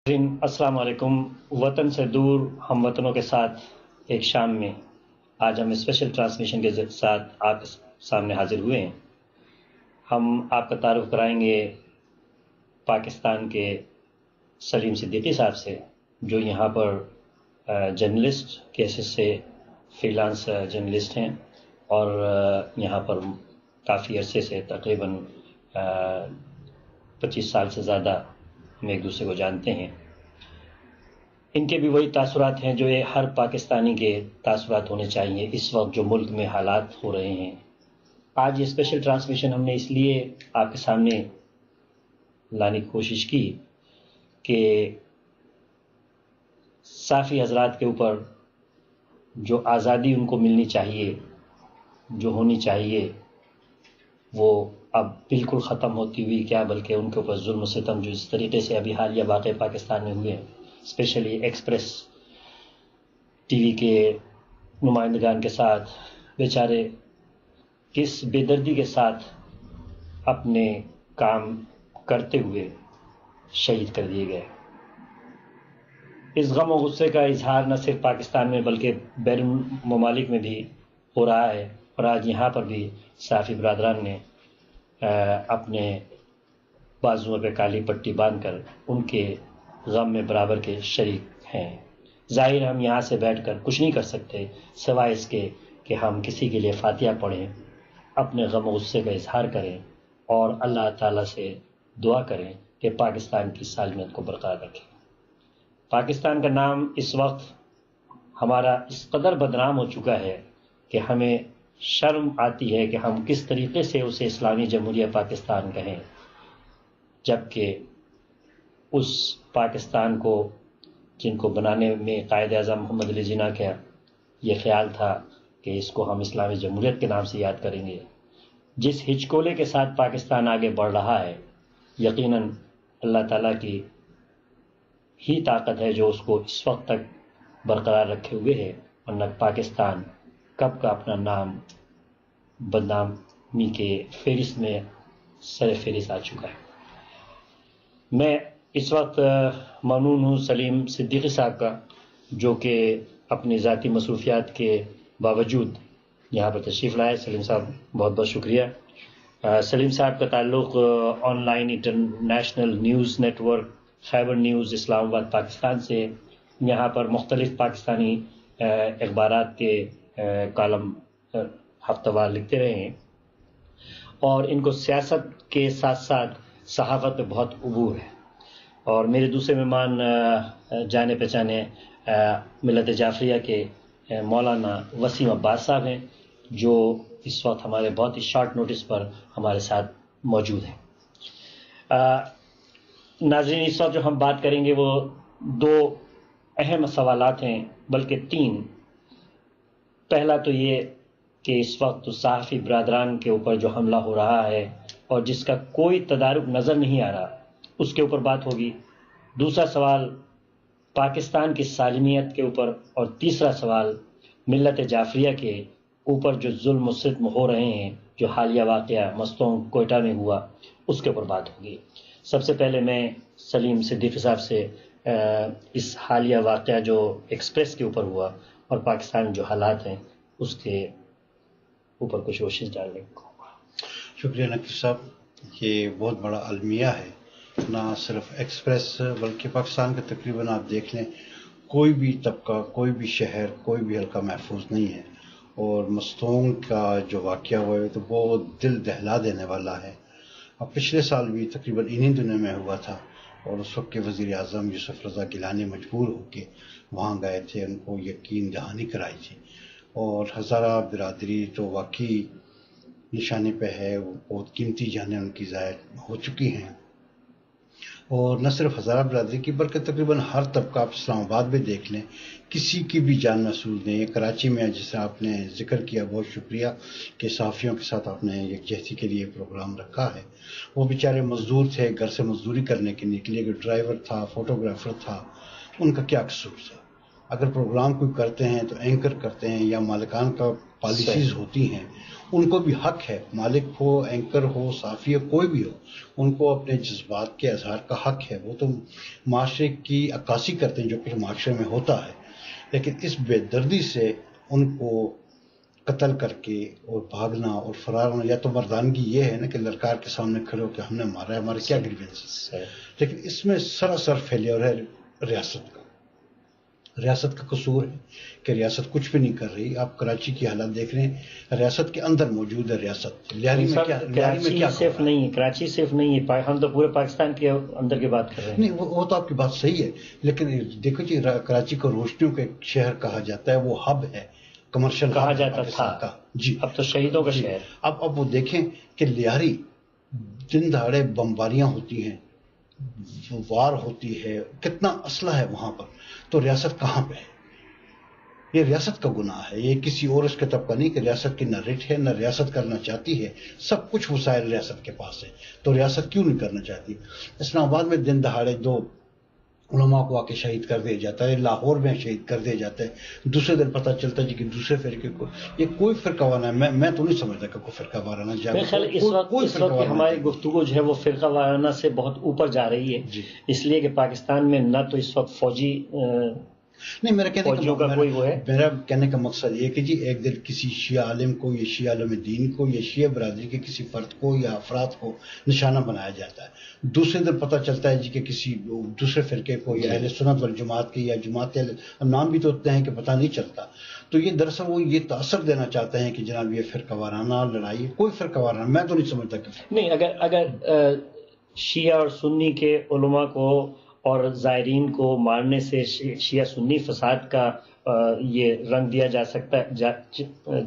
السلام علیکم۔ وطن سے دور ہم وطنوں کے ساتھ ایک شام میں آج ہم اسپیشل ٹرانسمیشن کے ساتھ آپ کے سامنے حاضر ہوئے ہیں۔ ہم آپ کا تعارف کرائیں گے پاکستان کے سلیم صدیقی صاحب سے، جو یہاں پر جرنلسٹ کے حیثیت سے فری لانس جرنلسٹ ہیں اور یہاں پر کافی عرصے سے تقریباً 25 سال سے زیادہ ہم ایک دوسرے کو جانتے ہیں۔ ان کے بھی وہی تاثرات ہیں جو ہر پاکستانی کے تاثرات ہونے چاہیے اس وقت جو ملک میں حالات ہو رہے ہیں۔ آج یہ اسپیشل ٹرانسمیشن ہم نے اس لیے آپ کے سامنے لانے کی کوشش کی کہ صحافی حضرات کے اوپر جو آزادی ان کو ملنی چاہیے، جو ہونی چاہیے، وہ اب بالکل ختم ہوتی ہوئی کیا بلکہ ان کے اوپر ظلم و ستم جو اس طریقے سے ابھی حالیہ واقع پاکستان میں ہوئے ہیں، اسپیشلی ایکسپریس ٹی وی کے نمائندگان کے ساتھ بیچارے کس بے دردی کے ساتھ اپنے کام کرتے ہوئے شہید کر دیے گئے۔ اس غم و غصے کا اظہار نہ صرف پاکستان میں بلکہ بیرون ممالک میں بھی ہو رہا ہے، اور آج یہاں پر بھی صحافی برادران نے اپنے بازوؤں پہ کالی پٹی باندھ کر ان کے غم میں برابر کے شریک ہیں۔ ظاہر ہم یہاں سے بیٹھ کر کچھ نہیں کر سکتے سوائے اس کے کہ ہم کسی کے لیے فاتحہ پڑھیں، اپنے غم و غصے کا اظہار کریں اور اللہ تعالیٰ سے دعا کریں کہ پاکستان کی سالمیت کو برقرار رکھیں۔ پاکستان کا نام اس وقت ہمارا اس قدر بدنام ہو چکا ہے کہ ہمیں شرم آتی ہے کہ ہم کس طریقے سے اسے اسلامی جمہوریہ پاکستان کہیں، جبکہ اس پاکستان کو جن کو بنانے میں قائد اعظم محمد علی جناح کا یہ خیال تھا کہ اس کو ہم اسلامی جمہوریت کے نام سے یاد کریں گے، جس ہچکولے کے ساتھ پاکستان آگے بڑھ رہا ہے، یقیناً اللہ تعالیٰ کی ہی طاقت ہے جو اس کو اس وقت تک برقرار رکھے ہوئے ہے، ورنہ پاکستان کب کا اپنا نام بدنامی کے فہرست میں سر فہرست آ چکا ہے۔ میں اس وقت ممنون ہوں سلیم صدیقی صاحب کا، جو کہ اپنی ذاتی مصروفیات کے باوجود یہاں پر تشریف لائے۔ سلیم صاحب بہت بہت شکریہ۔ سلیم صاحب کا تعلق online international news network Khyber news Islamabad Pakistan سے، یہاں پر مختلف پاکستانی اخبارات کے کالم ہفتہ وار لکھتے رہے ہیں، اور ان کو سیاست کے ساتھ ساتھ صحافت پہ بہت عبور ہے۔ اور میرے دوسرے مہمان جانے پہچانے ملت جعفریہ کے مولانا وسیم عباس صاحب ہیں، جو اس وقت ہمارے بہت ہی شارٹ نوٹس پر ہمارے ساتھ موجود ہیں۔ ناظرین، اس وقت جو ہم بات کریں گے وہ دو اہم سوالات ہیں، بلکہ تین۔ پہلا تو یہ کہ اس وقت صحافی برادران کے اوپر جو حملہ ہو رہا ہے اور جس کا کوئی تدارک نظر نہیں آ رہا، اس کے اوپر بات ہوگی۔ دوسرا سوال پاکستان کی سالمیت کے اوپر، اور تیسرا سوال ملت جعفریہ کے اوپر جو ظلم و ستم ہو رہے ہیں، جو حالیہ واقعہ مستونگ کوئٹہ میں ہوا، اس کے اوپر بات ہوگی۔ سب سے پہلے میں سلیم صدیقی صاحب سے اس حالیہ واقعہ جو ایکسپریس کے اوپر ہوا اور پاکستان جو حالات ہیں اس کے اوپر کچھ روشنی ڈالنے کو۔ شکریہ نقوی صاحب، یہ بہت بڑا المیہ ہے، نہ صرف ایکسپریس بلکہ پاکستان کا تقریباً آپ دیکھ لیں کوئی بھی طبقہ، کوئی بھی شہر، کوئی بھی حلقہ محفوظ نہیں ہے، اور مستونگ کا جو واقعہ ہوا ہے تو بہت دل دہلا دینے والا ہے۔ اب پچھلے سال بھی تقریباً انہی دنوں میں ہوا تھا، اور اس وقت کے وزیر اعظم یوسف رضا گیلانی مجبور ہو کے وہاں گئے تھے، ان کو یقین دہانی کرائی تھی، اور ہزارہ برادری تو واقعی نشانے پہ ہے، وہ بہت قیمتی جانیں ان کی ضائع ہو چکی ہیں۔ اور نہ صرف ہزارہ برادری کی بلکہ تقریباً ہر طبقہ، آپ اسلام آباد میں دیکھ لیں، کسی کی بھی جان محفوظ نہیں ہے۔ کراچی میں جسے آپ نے ذکر کیا، بہت شکریہ کہ صحافیوں کے ساتھ آپ نے یکجہتی کے لیے پروگرام رکھا ہے۔ وہ بیچارے مزدور تھے، گھر سے مزدوری کرنے کے نکلے، کہ ڈرائیور تھا، فوٹوگرافر تھا، ان کا کیا قصور تھا؟ اگر پروگرام کوئی کرتے ہیں تو اینکر کرتے ہیں یا مالکان کا پالیسیز ہوتی ہیں، ان کو بھی حق ہے، مالک ہو، اینکر ہو، صحافی ہو، کوئی بھی ہو، ان کو اپنے جذبات کے اظہار کا حق ہے. وہ تو معاشرے کی عکاسی کرتے ہیں جو کچھ معاشرے میں ہوتا ہے، لیکن اس بے دردی سے ان کو قتل کر کے اور بھاگنا اور فرار ہونا، یا تو مردانگی یہ ہے نا کہ للکار کے سامنے کھڑے ہو کہ ہم نے مارا ہے، ہمارے کیا گریوینس. لیکن اس میں سراسر فیلیور ہے ریاست کا. ریاست کا قصور ہے کہ ریاست کچھ بھی نہیں کر رہی. آپ کراچی کی حالات دیکھ رہے ہیں، ریاست کے اندر موجود ہے ریاست. لیاری میں کیا، کراچی صرف نہیں ہے، کراچی صرف نہیں ہے، ہم تو پورے پاکستان کے اندر کی بات کر رہے ہیں. نہیں، وہ تو آپ کی بات صحیح ہے، لیکن دیکھو جی، کراچی کو روشنیوں کا ایک شہر کہا جاتا ہے، وہ ہب ہے، کمرشل کہا جاتا تھا جی. اب تو شہیدوں کا شہر. اب وہ دیکھیں کہ لیاری دن دہاڑے بمباریاں ہوتی ہیں، وار ہوتی ہے، کتنا اسلحہ ہے وہاں پر. تو ریاست کہاں پہ ہے؟ یہ ریاست کا گناہ ہے، یہ کسی اور اس کے طبقہ نہیں کہ ریاست کی نہ رٹ ہے، نہ ریاست کرنا چاہتی ہے. سب کچھ وسائل ریاست کے پاس ہے، تو ریاست کیوں نہیں کرنا چاہتی؟ اسلام آباد میں دن دہاڑے 2 علماء کو آ کے شہید کر دیا جاتا ہے، لاہور میں شہید کر دیا جاتا ہے، دوسرے دن پتہ چلتا ہے جی کہ دوسرے فرقے کو. یہ کوئی فرقہ وارانہ، میں تو نہیں سمجھتا کہ کوئی فرقہ وارانہ جائے. میرے خیال اس وقت ہماری گفتگو جو ہے وہ فرقہ وارانہ سے بہت اوپر جا رہی ہے جی. اس لیے کہ پاکستان میں نہ تو اس وقت فوجی نہیں، میرا کہنے کا مقصد یہ کہ جی ایک دن کسی شیعہ عالم کو یا شیعہ عالم دین کو یا شیعہ برادری کے کسی فرد کو یا افراد کو نشانہ بنایا جاتا ہے، دوسرے دن پتہ چلتا ہے جی کہ کسی دوسرے فرقے کو یا اہل سنت والجماعت کے یا جماعت نام بھی تو اتنے ہیں کہ پتہ نہیں چلتا. تو یہ دراصل وہ یہ تاثر دینا چاہتے ہیں کہ جناب یہ فرقہ وارانہ لڑائی. کوئی فرقہ وارانہ میں تو نہیں سمجھتا کہ نہیں. اگر شیعہ اور سنی کے علماء کو اور زائرین کو مارنے سے شیعہ سنی فساد کا یہ رنگ دیا جا سکتا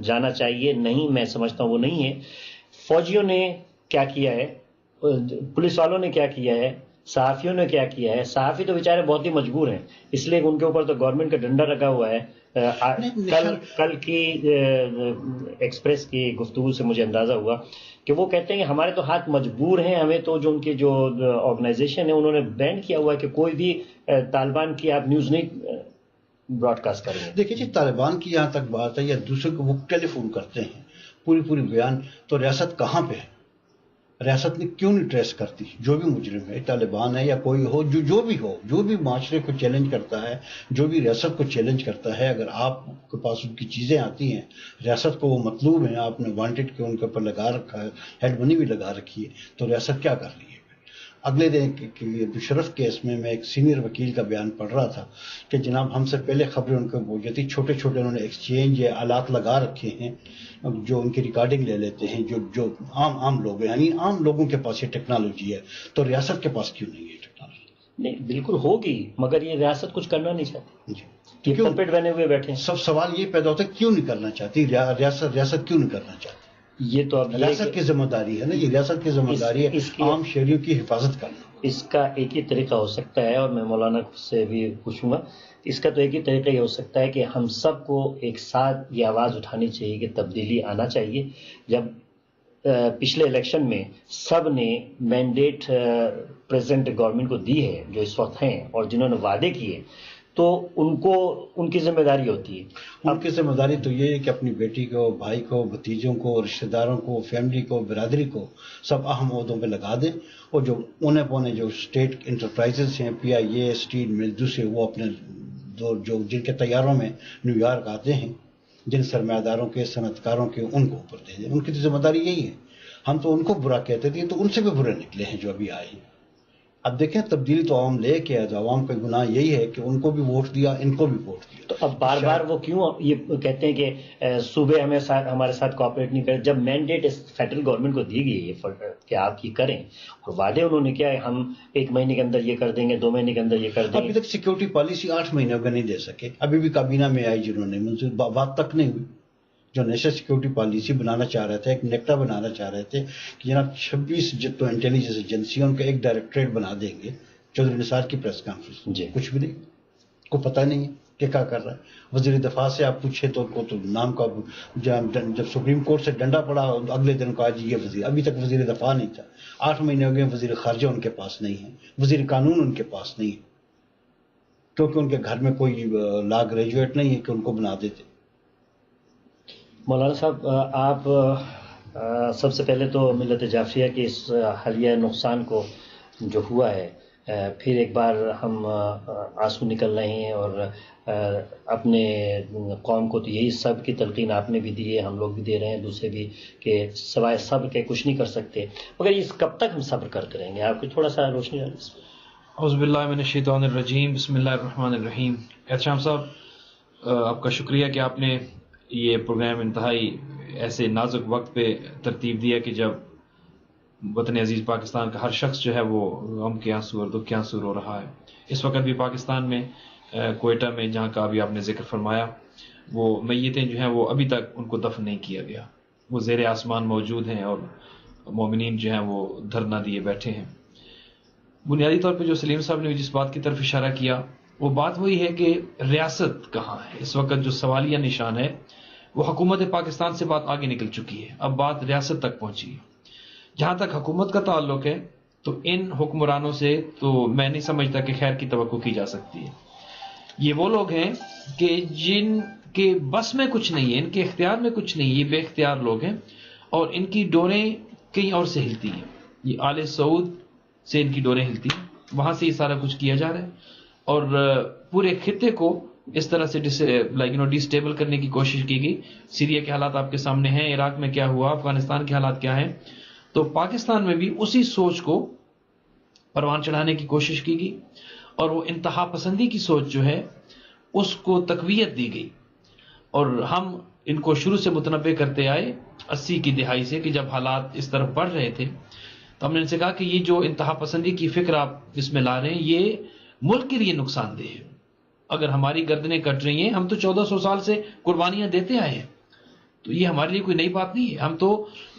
جانا چاہیے، نہیں، میں سمجھتا ہوں وہ نہیں ہے. فوجیوں نے کیا کیا ہے، پولیس والوں نے کیا کیا ہے، صحافیوں نے کیا کیا ہے. صحافی تو بیچارے بہت ہی مجبور ہیں، اس لیے ان کے اوپر تو گورنمنٹ کا ڈنڈا رکھا ہوا ہے. کل کی ایکسپریس کی گفتگو سے مجھے اندازہ ہوا کہ وہ کہتے ہیں کہ ہمارے تو ہاتھ مجبور ہیں، ہمیں تو جو ان کی جو آرگنائزیشن ہے انہوں نے بین کیا ہوا ہے کہ کوئی بھی طالبان کی آپ نیوز نہیں براڈ کاسٹ کریں. دیکھیے جی، طالبان کی یہاں تک بات ہے یا دوسرے کو وہ ٹیلی فون کرتے ہیں پوری بیان، تو ریاست کہاں پہ ہے؟ ریاست نے کیوں نہیں ٹریس کرتی؟ جو بھی مجرم ہے، طالبان ہے یا کوئی ہو، جو بھی ہو، جو بھی معاشرے کو چیلنج کرتا ہے، جو بھی ریاست کو چیلنج کرتا ہے، اگر آپ کے پاس ان کی چیزیں آتی ہیں، ریاست کو وہ مطلوب ہیں، آپ نے وانٹڈ کے ان کے اوپر لگا رکھا ہے، ہیڈ منی بھی لگا رکھی ہے، تو ریاست کیا کر رہی ہے؟ اگلے دن مشرف کیس میں ایک سینئر وکیل کا بیان پڑھ رہا تھا کہ جناب ہم سے پہلے خبریں ان کو پہنچ جاتی، چھوٹے چھوٹے انہوں نے ایکسچینج یا آلات لگا رکھے ہیں جو ان کی ریکارڈنگ لے لیتے ہیں، جو عام لوگ ہیں، یعنی عام لوگوں کے پاس یہ ٹیکنالوجی ہے، تو ریاست کے پاس کیوں نہیں ہے ٹیکنالوجی؟ نہیں، بالکل ہوگی، مگر یہ ریاست کچھ کرنا نہیں چاہتی جی، یہ پپٹ بنے ہوئے بیٹھے ہیں. سب سوال یہ پیدا ہوتا ہے کیوں نہیں کرنا چاہتی ریاست کیوں نہیں کرنا چاہتی؟ یہ تو اب ریاست کی ذمہ داری ہے نا، یہ ریاست کی ذمہ داری ہے عام شہریوں کی حفاظت کرنا. اس کا ایک ہی طریقہ ہو سکتا ہے، اور میں مولانا سے بھی پوچھوں گا، اس کا تو ایک ہی طریقہ یہ ہو سکتا ہے کہ ہم سب کو ایک ساتھ یہ آواز اٹھانی چاہیے کہ تبدیلی آنا چاہیے. جب پچھلے الیکشن میں سب نے مینڈیٹ پریزیڈنٹ گورنمنٹ کو دی ہے جو اس وقت ہیں اور جنہوں نے وعدے کیے، تو ان کی ذمہ داری ہوتی ہے. ان کی ذمہ داری تو یہ ہے کہ اپنی بیٹی کو، بھائی کو، بھتیجوں کو، رشتہ داروں کو، فیملی کو، برادری کو سب اہم عہدوں پہ لگا دیں، اور جو اونے پونے جو اسٹیٹ انٹرپرائزز ہیں، پی آئی اے، اسٹیل مل، دوسرے وہ اپنے جو جن کے طیاروں میں نیو یارک آتے ہیں، جن سرمایہ داروں کے، صنعت کاروں کے، ان کو اوپر دے دیں. ان کی تو ذمہ داری یہی ہے. ہم تو ان کو برا کہتے تھے، تو ان سے بھی برے نکلے ہیں جو ابھی آئے ہیں. اب دیکھیں تبدیلی تو عوام لے کے آئے، تو عوام کا گناہ یہی ہے کہ ان کو بھی ووٹ دیا، ان کو بھی ووٹ دیا. تو اب بار بار وہ کیوں یہ کہتے ہیں کہ صوبے ہمارے ساتھ کوآپریٹ نہیں کرے، جب مینڈیٹ فیڈرل گورنمنٹ کو دی گئی ہے کہ آپ یہ کریں، اور وعدے انہوں نے کیا ہے ہم 1 مہینے کے اندر یہ کر دیں گے، 2 مہینے کے اندر یہ کر دیں گے. ابھی تک سیکورٹی پالیسی 8 مہینوں کا نہیں دے سکے. ابھی بھی کابینہ میں آئی جنہوں نے منظور، بات تک نہیں ہوئی. جو نیشنل سیکورٹی پالیسی بنانا چاہ رہے تھے، ایک نیکٹا بنانا چاہ رہے تھے کہ جناب 26 جو انٹیلیجنس ایجنسیوں ان کا ایک ڈائریکٹریٹ بنا دیں گے. چودھری نثار کی پریس کانفرنس جی، کچھ بھی نہیں، کو پتہ نہیں ہے کہ کیا کر رہا ہے. وزیر دفاع سے آپ پوچھیں تو ان کو تو نام کا، جب سپریم کورٹ سے ڈنڈا پڑا اگلے دن کہا جی یہ وزیر، ابھی تک وزیر دفاع نہیں تھا. 8 مہینے ہو گئے، وزیر خارجہ ان کے پاس نہیں ہے، وزیر قانون ان کے پاس نہیں ہے. کیونکہ ان کے گھر میں کوئی لا گریجویٹ نہیں ہے کہ ان کو بنا دیتے. مولانا صاحب آپ سب سے پہلے تو ملت جعفریہ کے اس حالیہ نقصان کو جو ہوا ہے پھر ایک بار ہم آنسو نکل رہے ہیں اور اپنے قوم کو تو یہی سب کی تلقین آپ نے بھی دی ہے, ہم لوگ بھی دے رہے ہیں, دوسرے بھی, کہ سوائے صبر کے کچھ نہیں کر سکتے, مگر اس کب تک ہم صبر کرتے رہیں گے؟ آپ کو تھوڑا سا روشنی ڈالیں اس میں. اعوذ باللہ من الشیطان الرجیم, بسم اللہ الرحمن الرحیم. احتشام صاحب آپ کا شکریہ کہ آپ نے یہ پروگرام انتہائی ایسے نازک وقت پہ ترتیب دیا کہ جب وطن عزیز پاکستان کا ہر شخص جو ہے وہ غم کے آنسو اور دکھ کے آنسو رو رہا ہے. اس وقت بھی پاکستان میں کوئٹہ میں جہاں کا ابھی آپ نے ذکر فرمایا, وہ میتیں جو ہیں وہ ابھی تک ان کو دفن نہیں کیا گیا, وہ زیر آسمان موجود ہیں اور مومنین جو ہیں وہ دھرنا دیے بیٹھے ہیں. بنیادی طور پہ جو سلیم صاحب نے جس بات کی طرف اشارہ کیا وہ بات وہی ہے کہ ریاست کہاں ہے. اس وقت جو سوالیہ نشان ہے وہ حکومت پاکستان سے بات آگے نکل چکی ہے, اب بات ریاست تک پہنچی ہے. جہاں تک حکومت کا تعلق ہے تو ان حکمرانوں سے تو میں نہیں سمجھتا کہ خیر کی توقع کی جا سکتی ہے. یہ وہ لوگ ہیں کہ جن کے بس میں کچھ نہیں ہے, ان کے اختیار میں کچھ نہیں, یہ بے اختیار لوگ ہیں اور ان کی ڈوریں کہیں اور سے ہلتی ہیں. یہ آل سعود سے ان کی ڈوریں ہلتی ہیں, وہاں سے یہ سارا کچھ کیا جا رہا ہے اور پورے خطے کو اس طرح سے ڈسٹیبل کرنے کی کوشش کی گئی. سیریا کے حالات آپ کے سامنے ہیں, عراق میں کیا ہوا, افغانستان کے حالات کیا ہیں, تو پاکستان میں بھی اسی سوچ کو پروان چڑھانے کی کوشش کی گئی اور وہ انتہا پسندی کی سوچ جو ہے اس کو تقویت دی گئی. اور ہم ان کو شروع سے متنبع کرتے آئے 80 کی دہائی سے کہ جب حالات اس طرف بڑھ رہے تھے تو ہم نے ان سے کہا کہ یہ جو انتہا پسندی کی فکر آپ اس میں لا رہے ہیں یہ ملک کے لیے نقصان دہ ہے. اگر ہماری گردنیں کٹ رہی ہیں, ہم تو 1400 سال سے قربانیاں دیتے آئے ہیں, تو یہ ہمارے لیے کوئی نئی بات نہیں ہے. ہم تو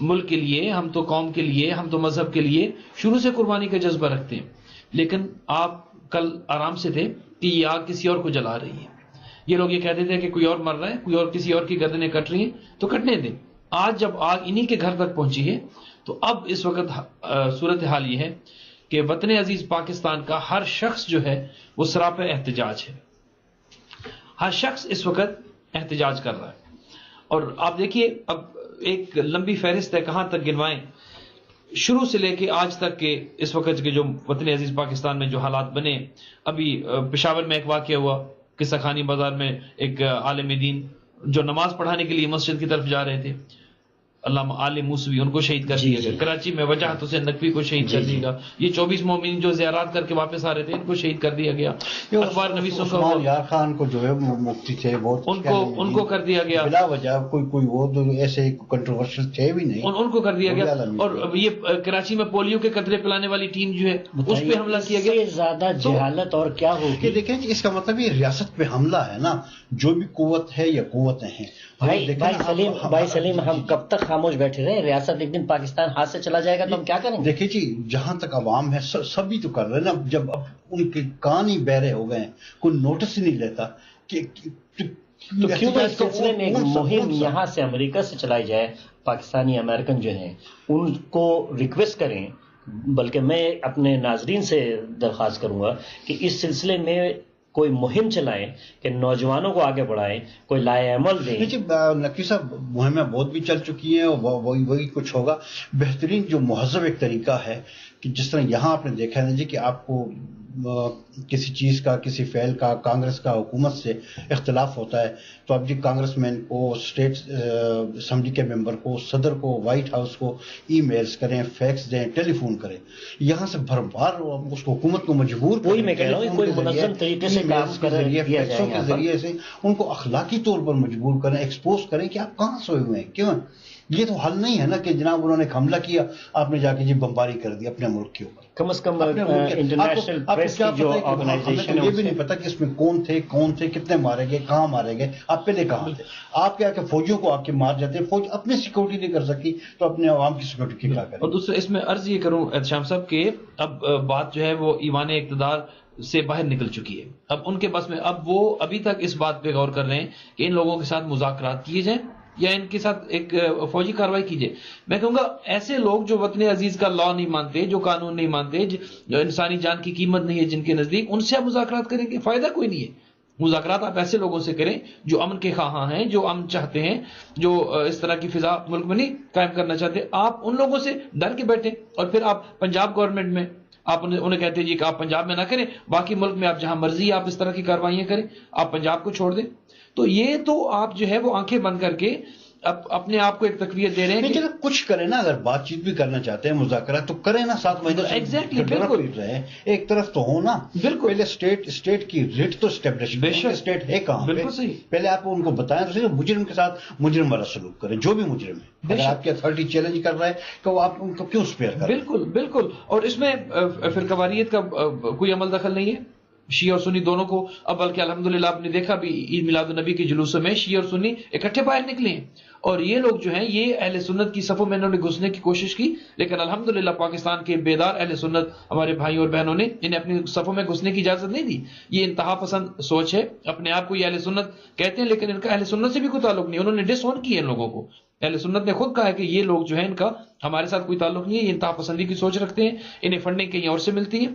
ملک کے لیے, ہم تو قوم کے لیے, ہم تو مذہب کے لیے شروع سے قربانی کا جذبہ رکھتے ہیں. لیکن آپ کل آرام سے تھے کہ یہ آگ کسی اور کو جلا رہی ہے. یہ لوگ یہ کہتے تھے کہ کوئی اور مر رہا ہے, کوئی اور کسی اور کی گردنیں کٹ رہی ہیں تو کٹنے دیں. آج جب آگ انہی کے گھر تک پہنچی ہے تو اب اس وقت صورتحال یہ ہے کہ وطن عزیز پاکستان کا ہر شخص جو ہے وہ سراپے احتجاج ہے. ہر شخص اس وقت احتجاج کر رہا ہے. اور آپ دیکھیے اب ایک لمبی فہرست ہے, کہاں تک گنوائیں, شروع سے لے کے آج تک کے اس وقت کے جو وطن عزیز پاکستان میں جو حالات بنے. ابھی پشاور میں ایک واقعہ ہوا, قصہ خانی بازار میں ایک عالم دین جو نماز پڑھانے کے لیے مسجد کی طرف جا رہے تھے, علامہ عالم موسوی, ان کو شہید کر دیا گیا. کراچی میں وجاہت حسین نقوی کو شہید کر دیا گیا. یہ 24 مومنین جو زیارات کر کے واپس آ رہے تھے ان کو شہید کر دیا گیا. اخبار نویسوں کو, یار خان کو جو ہے مفتی تھے ان کو کر دیا گیا بلا وجہ, کوئی وہ تو ایسے کنٹروورشل تھے بھی نہیں, ان کو کر دیا گیا. اور یہ کراچی میں پولیو کے قطرے پلانے والی ٹیم جو ہے اس پہ حملہ کیا گیا. زیادہ جہالت اور کیا ہوگی. دیکھیں اس کا مطلب یہ ریاست پہ حملہ ہے نا, جو بھی قوت ہے یا قوتیں ہیں. بھائی سلیم ہم کب تک خاموش بیٹھے رہے؟ ریاست ایک دن پاکستان ہاتھ سے چلا جائے گا تو ہم کیا کریں گے؟ دیکھیں جی, جہاں تک عوام ہے سبھی تو کر رہے ہیں نا. جب اب ان کے کان ہی بہرے ہو گئے ہیں, کوئی نوٹس ہی نہیں لیتا کہ تو کیوں نہ اس سلسلے میں ایک مہم یہاں سے امریکہ سے چلائی جائے. پاکستانی امریکن جو ہیں ان کو ریکویسٹ کریں, بلکہ میں اپنے ناظرین سے درخواست کروں گا کہ اس سلسلے میں کوئی مہم چلائیں کہ نوجوانوں کو آگے بڑھائیں, کوئی لائے عمل دیں. نقوی صاحب مہمیں بہت بھی چل چکی ہیں اور وہی کچھ ہوگا. بہترین جو مہذب ایک طریقہ ہے کہ جس طرح یہاں آپ نے دیکھا ہے جی کہ آپ کو کسی چیز کا, کسی فعل کا, کانگریس کا حکومت سے اختلاف ہوتا ہے تو آپ جی کانگریس مین کو, اسٹیٹ اسمبلی کے ممبر کو, صدر کو, وائٹ ہاؤس کو ای میلز کریں, فیکس دیں, ٹیلی فون کریں. یہاں سے بھر بار اس کو حکومت کو مجبور کوئی میں کہہ رہا ہوں کوئی منظم طریقے سے کام کر فیکسوں کے ذریعے سے ان کو اخلاقی طور پر مجبور کریں, ایکسپوز کریں کہ آپ کہاں سوئے ہوئے ہیں, کیوں. یہ تو حل نہیں ہے نا کہ جناب انہوں نے حملہ کیا, آپ نے جا کے جی بمباری کر دی اپنے ملک کے اوپر. کم از کم انٹرنیشنل پریس کی جو آرگنائزیشن ہے, یہ بھی نہیں پتا کہ اس میں کون تھے, کتنے مارے گئے, کہاں مارے گئے, آپ پہلے کہاں تھے. آپ کیا کہ فوجیوں کو آپ کے مار جاتے, فوج اپنی سیکورٹی نہیں کر سکی تو اپنے عوام کی سیکورٹی کی کیا کریں. اور دوسرا اس میں عرض یہ کروں احتشام صاحب کہ اب بات جو ہے وہ ایوان اقتدار سے باہر نکل چکی ہے. اب ان کے بس میں, اب وہ ابھی تک اس بات پہ غور کر رہے ہیں کہ ان لوگوں کے ساتھ مذاکرات کیے جائیں یا ان کے ساتھ ایک فوجی کارروائی کیجیے. میں کہوں گا ایسے لوگ جو وطن عزیز کا لا نہیں مانتے, جو قانون نہیں مانتے, جو انسانی جان کی قیمت نہیں ہے جن کے نزدیک, ان سے آپ مذاکرات کریں گے, فائدہ کوئی نہیں ہے. مذاکرات آپ ایسے لوگوں سے کریں جو امن کے خواہاں ہیں, جو امن چاہتے ہیں, جو اس طرح کی فضا ملک میں نہیں قائم کرنا چاہتے. آپ ان لوگوں سے ڈر کے بیٹھیں, اور پھر آپ پنجاب گورنمنٹ میں آپ انہیں کہتے ہیں جی کہ آپ پنجاب میں نہ کریں, باقی ملک میں آپ جہاں مرضی آپ اس طرح کی کاروائیاں کریں, آپ پنجاب کو چھوڑ دیں. تو یہ تو آپ جو ہے وہ آنکھیں بند کر کے اپنے آپ کو ایک تقویت دے رہے ہیں کہ کچھ کریں نا. اگر بات چیت بھی کرنا چاہتے ہیں, مذاکرات تو کریں نا. 7 مہینے ایگزیکٹلی بالکل رہے ہیں, ایک طرف تو ہو نا. بالکل پہلے اسٹیٹ کی ریٹ تو اسٹیبلش کریں, اسٹیٹ ہے کہاں. بالکل صحیح. پہلے آپ ان کو بتائیں تو مجرم کے ساتھ مجرم والا سلوک کریں, جو بھی مجرم ہے. اگر آپ کی اتھارٹی چیلنج کر رہا ہے تو آپ ان کو کیوں اسپیئر کریں. بالکل بالکل. اور اس میں فرقہ واریت کا کوئی عمل دخل نہیں ہے. شیعہ اور سنی دونوں کو, اب بلکہ الحمدللہ آپ نے دیکھا بھی عید میلاد النبی کے جلوسوں میں شیعہ اور سنی اکٹھے باہر نکلے ہیں, اور یہ لوگ جو ہیں یہ اہل سنت کی صفوں میں انہوں نے گھسنے کی کوشش کی, لیکن الحمدللہ پاکستان کے بیدار اہل سنت ہمارے بھائی اور بہنوں نے انہیں اپنی صفوں میں گھسنے کی اجازت نہیں دی. یہ انتہا پسند سوچ ہے, اپنے آپ کو یہ اہل سنت کہتے ہیں لیکن ان کا اہل سنت سے بھی کوئی تعلق نہیں. انہوں نے ڈس اون کیا ان لوگوں کو. اہل سنت نے خود کہا ہے کہ یہ لوگ جو ہیں ان کا ہمارے ساتھ کوئی تعلق نہیں ہے, یہ انتہا پسندی کی سوچ رکھتے ہیں, انہیں فنڈنگ کہیں اور سے ملتی ہے.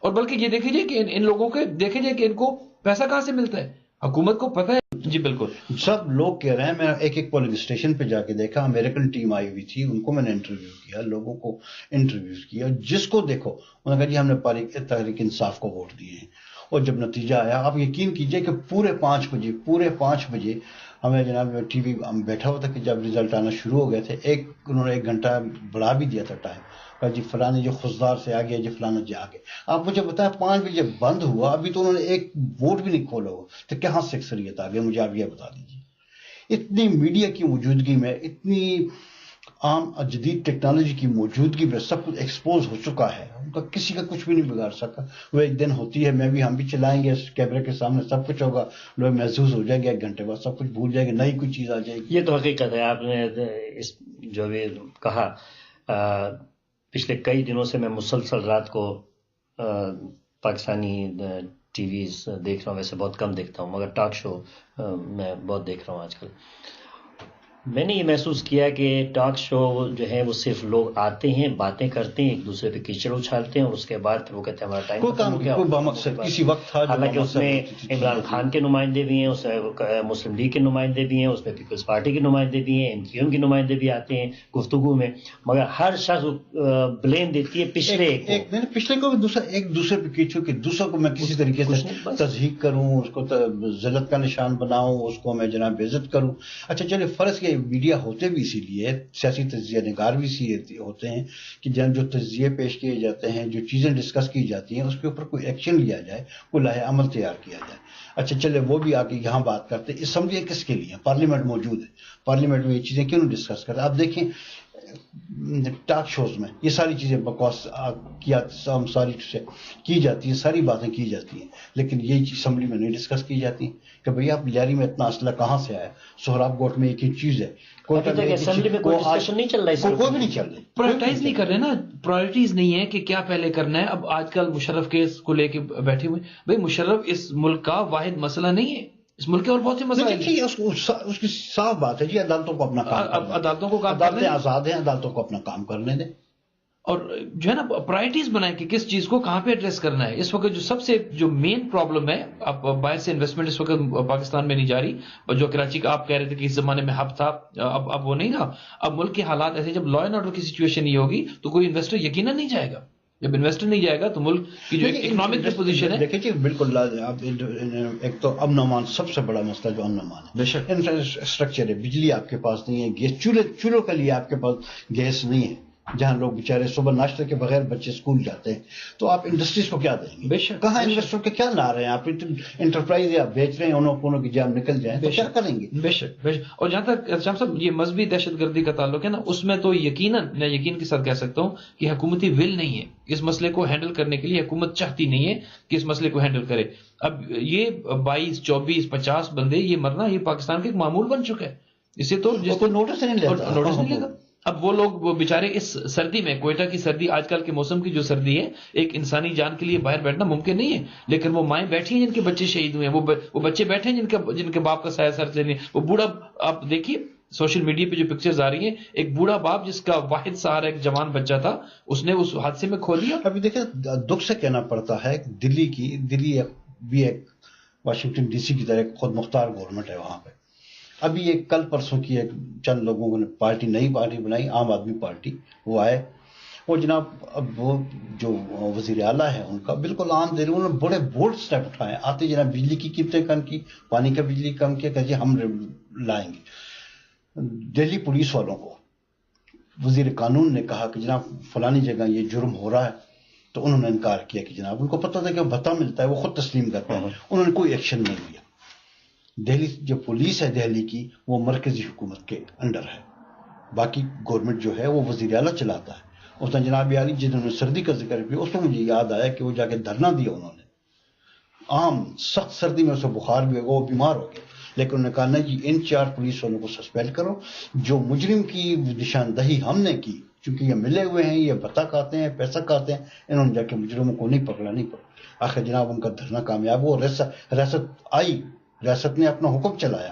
اور بلکہ یہ دیکھیں جائے کہ ان لوگوں کے دیکھیں جائے کہ ان کو پیسہ کہاں سے ملتا ہے, حکومت کو پتہ ہے. جی بالکل. سب لوگ کہہ رہے ہیں, میں ایک پولنگ اسٹیشن پہ جا کے دیکھا, امریکن ٹیم آئی ہوئی تھی, ان کو میں نے انٹرویو کیا, لوگوں کو انٹرویو کیا, جس کو دیکھو انہوں نے کہا جی ہم نے تحریک انصاف کو ووٹ دیے ہیں. اور جب نتیجہ آیا, آپ یقین کیجئے کہ پورے 5 بجے ہمیں جناب ٹی وی بیٹھا ہوا تھا کہ جب رزلٹ آنا شروع ہو گئے تھے, انہوں نے 1 گھنٹہ بڑھا بھی دیا تھا ٹائم, کہا جی فلانے جو خزدار سے آ گیا, جی فلانا جی آ گئے. آپ مجھے بتائیں 5 بجے بند ہوا, ابھی تو انہوں نے ایک ووٹ بھی نہیں کھولا ہوا, تو کہاں سے اکثریت آ گئی, مجھے آپ یہ بتا دیجیے. اتنی میڈیا کی موجودگی میں, اتنی عام جدید ٹیکنالوجی کی موجودگی میں سب کچھ ایکسپوز ہو چکا ہے, ان کا کسی کا کچھ بھی نہیں بگاڑ سکا. وہ ایک دن ہوتی ہے, ہم بھی چلائیں گے, کیمرے کے سامنے سب کچھ ہوگا, لوگ محسوس ہو جائیں گے, 1 گھنٹے بعد سب کچھ بھول جائیں گے, نئی کوئی چیز آ جائے گی. یہ تو حقیقت ہے. آپ نے اس جو بھی کہا, پچھلے کئی دنوں سے میں مسلسل رات کو پاکستانی ٹی ویز دیکھ رہا ہوں. ویسے بہت کم دیکھتا ہوں, مگر ٹاک شو میں بہت دیکھ رہا ہوں آج کل. میں نے یہ محسوس کیا کہ ٹاک شو جو ہے وہ صرف لوگ آتے ہیں, باتیں کرتے ہیں, ایک دوسرے پہ کیچڑ اچھالتے ہیں, اور اس کے بعد پھر وہ کہتے ہیں ہمارا ٹائم ختم ہو گیا. کسی وقت تھا, حالانکہ اس میں عمران خان کے نمائندے بھی ہیں, اس میں مسلم لیگ کے نمائندے بھی ہیں, اس میں پیپلز پارٹی کے نمائندے بھی ہیں, MQM کے نمائندے بھی آتے ہیں گفتگو میں, مگر ہر شخص بلیم دیتی ہے پچھلے کو بھی ایک دوسرے پہ کیچو کہ دوسروں کو میں کسی طریقے سے تضحیق کروں, اس کو ذلت کا نشان بناؤں, اس کو میں جناب بےعزت کروں. اچھا چلے فرض کیا میڈیا ہوتے بھی اسی لیے, سیاسی تجزیہ نگار بھی اسی ہوتے ہیں کہ جو تجزیے پیش کیے جاتے ہیں, جو چیزیں ڈسکس کی جاتی ہیں, اس کے اوپر کوئی ایکشن لیا جائے, کوئی لاہے عمل تیار کیا جائے. اچھا چلے وہ بھی آ کے یہاں بات کرتے ہیں. اسمبلی کس کے لیے, پارلیمنٹ موجود ہے, پارلیمنٹ میں یہ چیزیں کیوں نہیں ڈسکس کرتے. آپ دیکھیں ٹاک شوز میں یہ ساری چیزیں بکواس ساری کی جاتی ہیں, ساری باتیں کی جاتی ہیں, لیکن یہ اسمبلی میں نہیں ڈسکس کی جاتی کہ بھئی آپ لیاری میں اتنا اسلحہ کہاں سے آیا. سہراب گوٹ میں ایک ہی چیز ہے, اسمبلی میں کوئی ڈسکشن نہیں چل رہا ہے, کوئی بھی نہیں چل رہا, پرائرٹائز نہیں کر رہے نا, پرائرٹیز نہیں ہے کہ کیا پہلے کرنا ہے. اب آج کل مشرف کیس کو لے کے بیٹھے ہوئے, بھئی مشرف اس ملک کا واحد مسئلہ نہیں ہے, اس ملک کے اور بہت سے مسائل ہیں. اس کی صاف بات ہے جی, عدالتوں کو اپنا کام, عدالتوں کو کام, عدالتیں آزاد ہیں, عدالتوں کو اپنا کام کرنے دیں, اور جو ہے نا پرائرٹیز بنائیں کہ کس چیز کو کہاں پہ ایڈریس کرنا ہے. اس وقت جو سب سے جو مین پرابلم ہے, اب باہر سے انویسٹمنٹ اس وقت پاکستان میں نہیں جا رہی, اور جو کراچی کا آپ کہہ رہے تھے کہ اس زمانے میں ہب تھا, اب وہ نہیں رہا. اب ملک کے حالات ایسے, جب لا اینڈ آرڈر کی سچویشن یہ ہوگی تو کوئی انویسٹر یقیناً نہیں جائے گا. جب انویسٹر نہیں جائے گا تو ملک کی جو اکنامک جو پوزیشن ہے, دیکھیں جی بالکل, ایک تو امن امان سب سے بڑا مسئلہ جو امن امان ہے, بے شک انفراسٹرکچر ہے, بجلی آپ کے پاس نہیں ہے, گیس چولہوں کے لیے آپ کے پاس گیس نہیں ہے, جہاں لوگ بیچارے صبح ناشتے کے بغیر بچے اسکول جاتے ہیں, تو آپ انڈسٹریز کو کیا دیں گے؟ بے شک کہاں انویسٹر کے کیا لا رہے ہیں آپ, انٹرپرائز آپ بیچ رہے ہیں, انہوں کی جان نکل جائیں تو کیا کریں گے؟ بے شک بے شک. اور جہاں تک شاہ صاحب یہ مذہبی دہشت گردی کا تعلق ہے نا, اس میں تو یقیناً میں یقین کے ساتھ کہہ سکتا ہوں کہ حکومتی ول نہیں ہے اس مسئلے کو ہینڈل کرنے کے لیے. حکومت چاہتی نہیں ہے کہ اس مسئلے کو ہینڈل کرے. اب یہ 22 24 50 بندے یہ مرنا, یہ پاکستان کا ایک معمول بن چکا ہے. اسے تو نوٹس نہیں لے گا. اب وہ لوگ وہ بیچارے اس سردی میں, کوئٹہ کی سردی, آج کل کے موسم کی جو سردی ہے, ایک انسانی جان کے لیے باہر بیٹھنا ممکن نہیں ہے, لیکن وہ مائیں بیٹھی ہیں جن کے بچے شہید ہوئے ہیں, وہ بچے بیٹھے ہیں جن کے باپ کا سایہ سر سے نہیں, وہ بوڑھا, آپ دیکھیے سوشل میڈیا پہ جو پکچرز آ رہی ہیں، ایک بوڑھا باپ جس کا واحد سہارا ایک جوان بچہ تھا، اس نے اس حادثے میں کھو دیا. ابھی دیکھیں دکھ سے کہنا پڑتا ہے دلی بھی ایک واشنگٹن ڈی سی کی طرح ایک خود مختار گورنمنٹ ہے وہاں پہ. ابھی ایک کل پرسوں کی ایک چند لوگوں نے نئی پارٹی بنائی، عام آدمی پارٹی، وہ آئے، وہ جناب اب وہ جو وزیر اعلیٰ ہے ان کا بالکل عام دے رہے، انہوں نے بڑے بولڈ سٹیپ اٹھائے. آتے جناب بجلی کی قیمتیں کم کی، پانی کا بجلی کم کیا کہ جی ہم لائیں گے. دہلی پولیس والوں کو وزیر قانون نے کہا کہ جناب فلانی جگہ یہ جرم ہو رہا ہے، تو انہوں نے انکار کیا کہ جناب ان کو پتہ تھا کہ بھتہ ملتا ہے، وہ خود تسلیم کرتے ہیں، انہوں نے کوئی ایکشن نہیں لیا. دہلی جو پولیس ہے دہلی کی، وہ مرکزی حکومت کے انڈر ہے، باقی گورنمنٹ جو ہے وہ وزیر اعلیٰ چلاتا ہے. اس نے جناب عالی جنہوں نے سردی کا ذکر کیا، اس میں مجھے یاد آیا کہ وہ جا کے دھرنا دیا انہوں نے، عام سخت سردی میں اسے بخار بھی ہوگا، وہ بیمار ہو گیا، لیکن انہوں نے کہا نہیں جی ان 4 پولیس والوں کو سسپینڈ کرو. جو مجرم کی نشاندہی ہم نے کی، چونکہ یہ ملے ہوئے ہیں، یہ بھتہ کھاتے ہیں، پیسہ کھاتے ہیں، انہوں نے جا کے مجرموں کو نہیں پکڑا. آخر جناب ان کا دھرنا کامیاب ہو، ریاست نے اپنا حکم چلایا،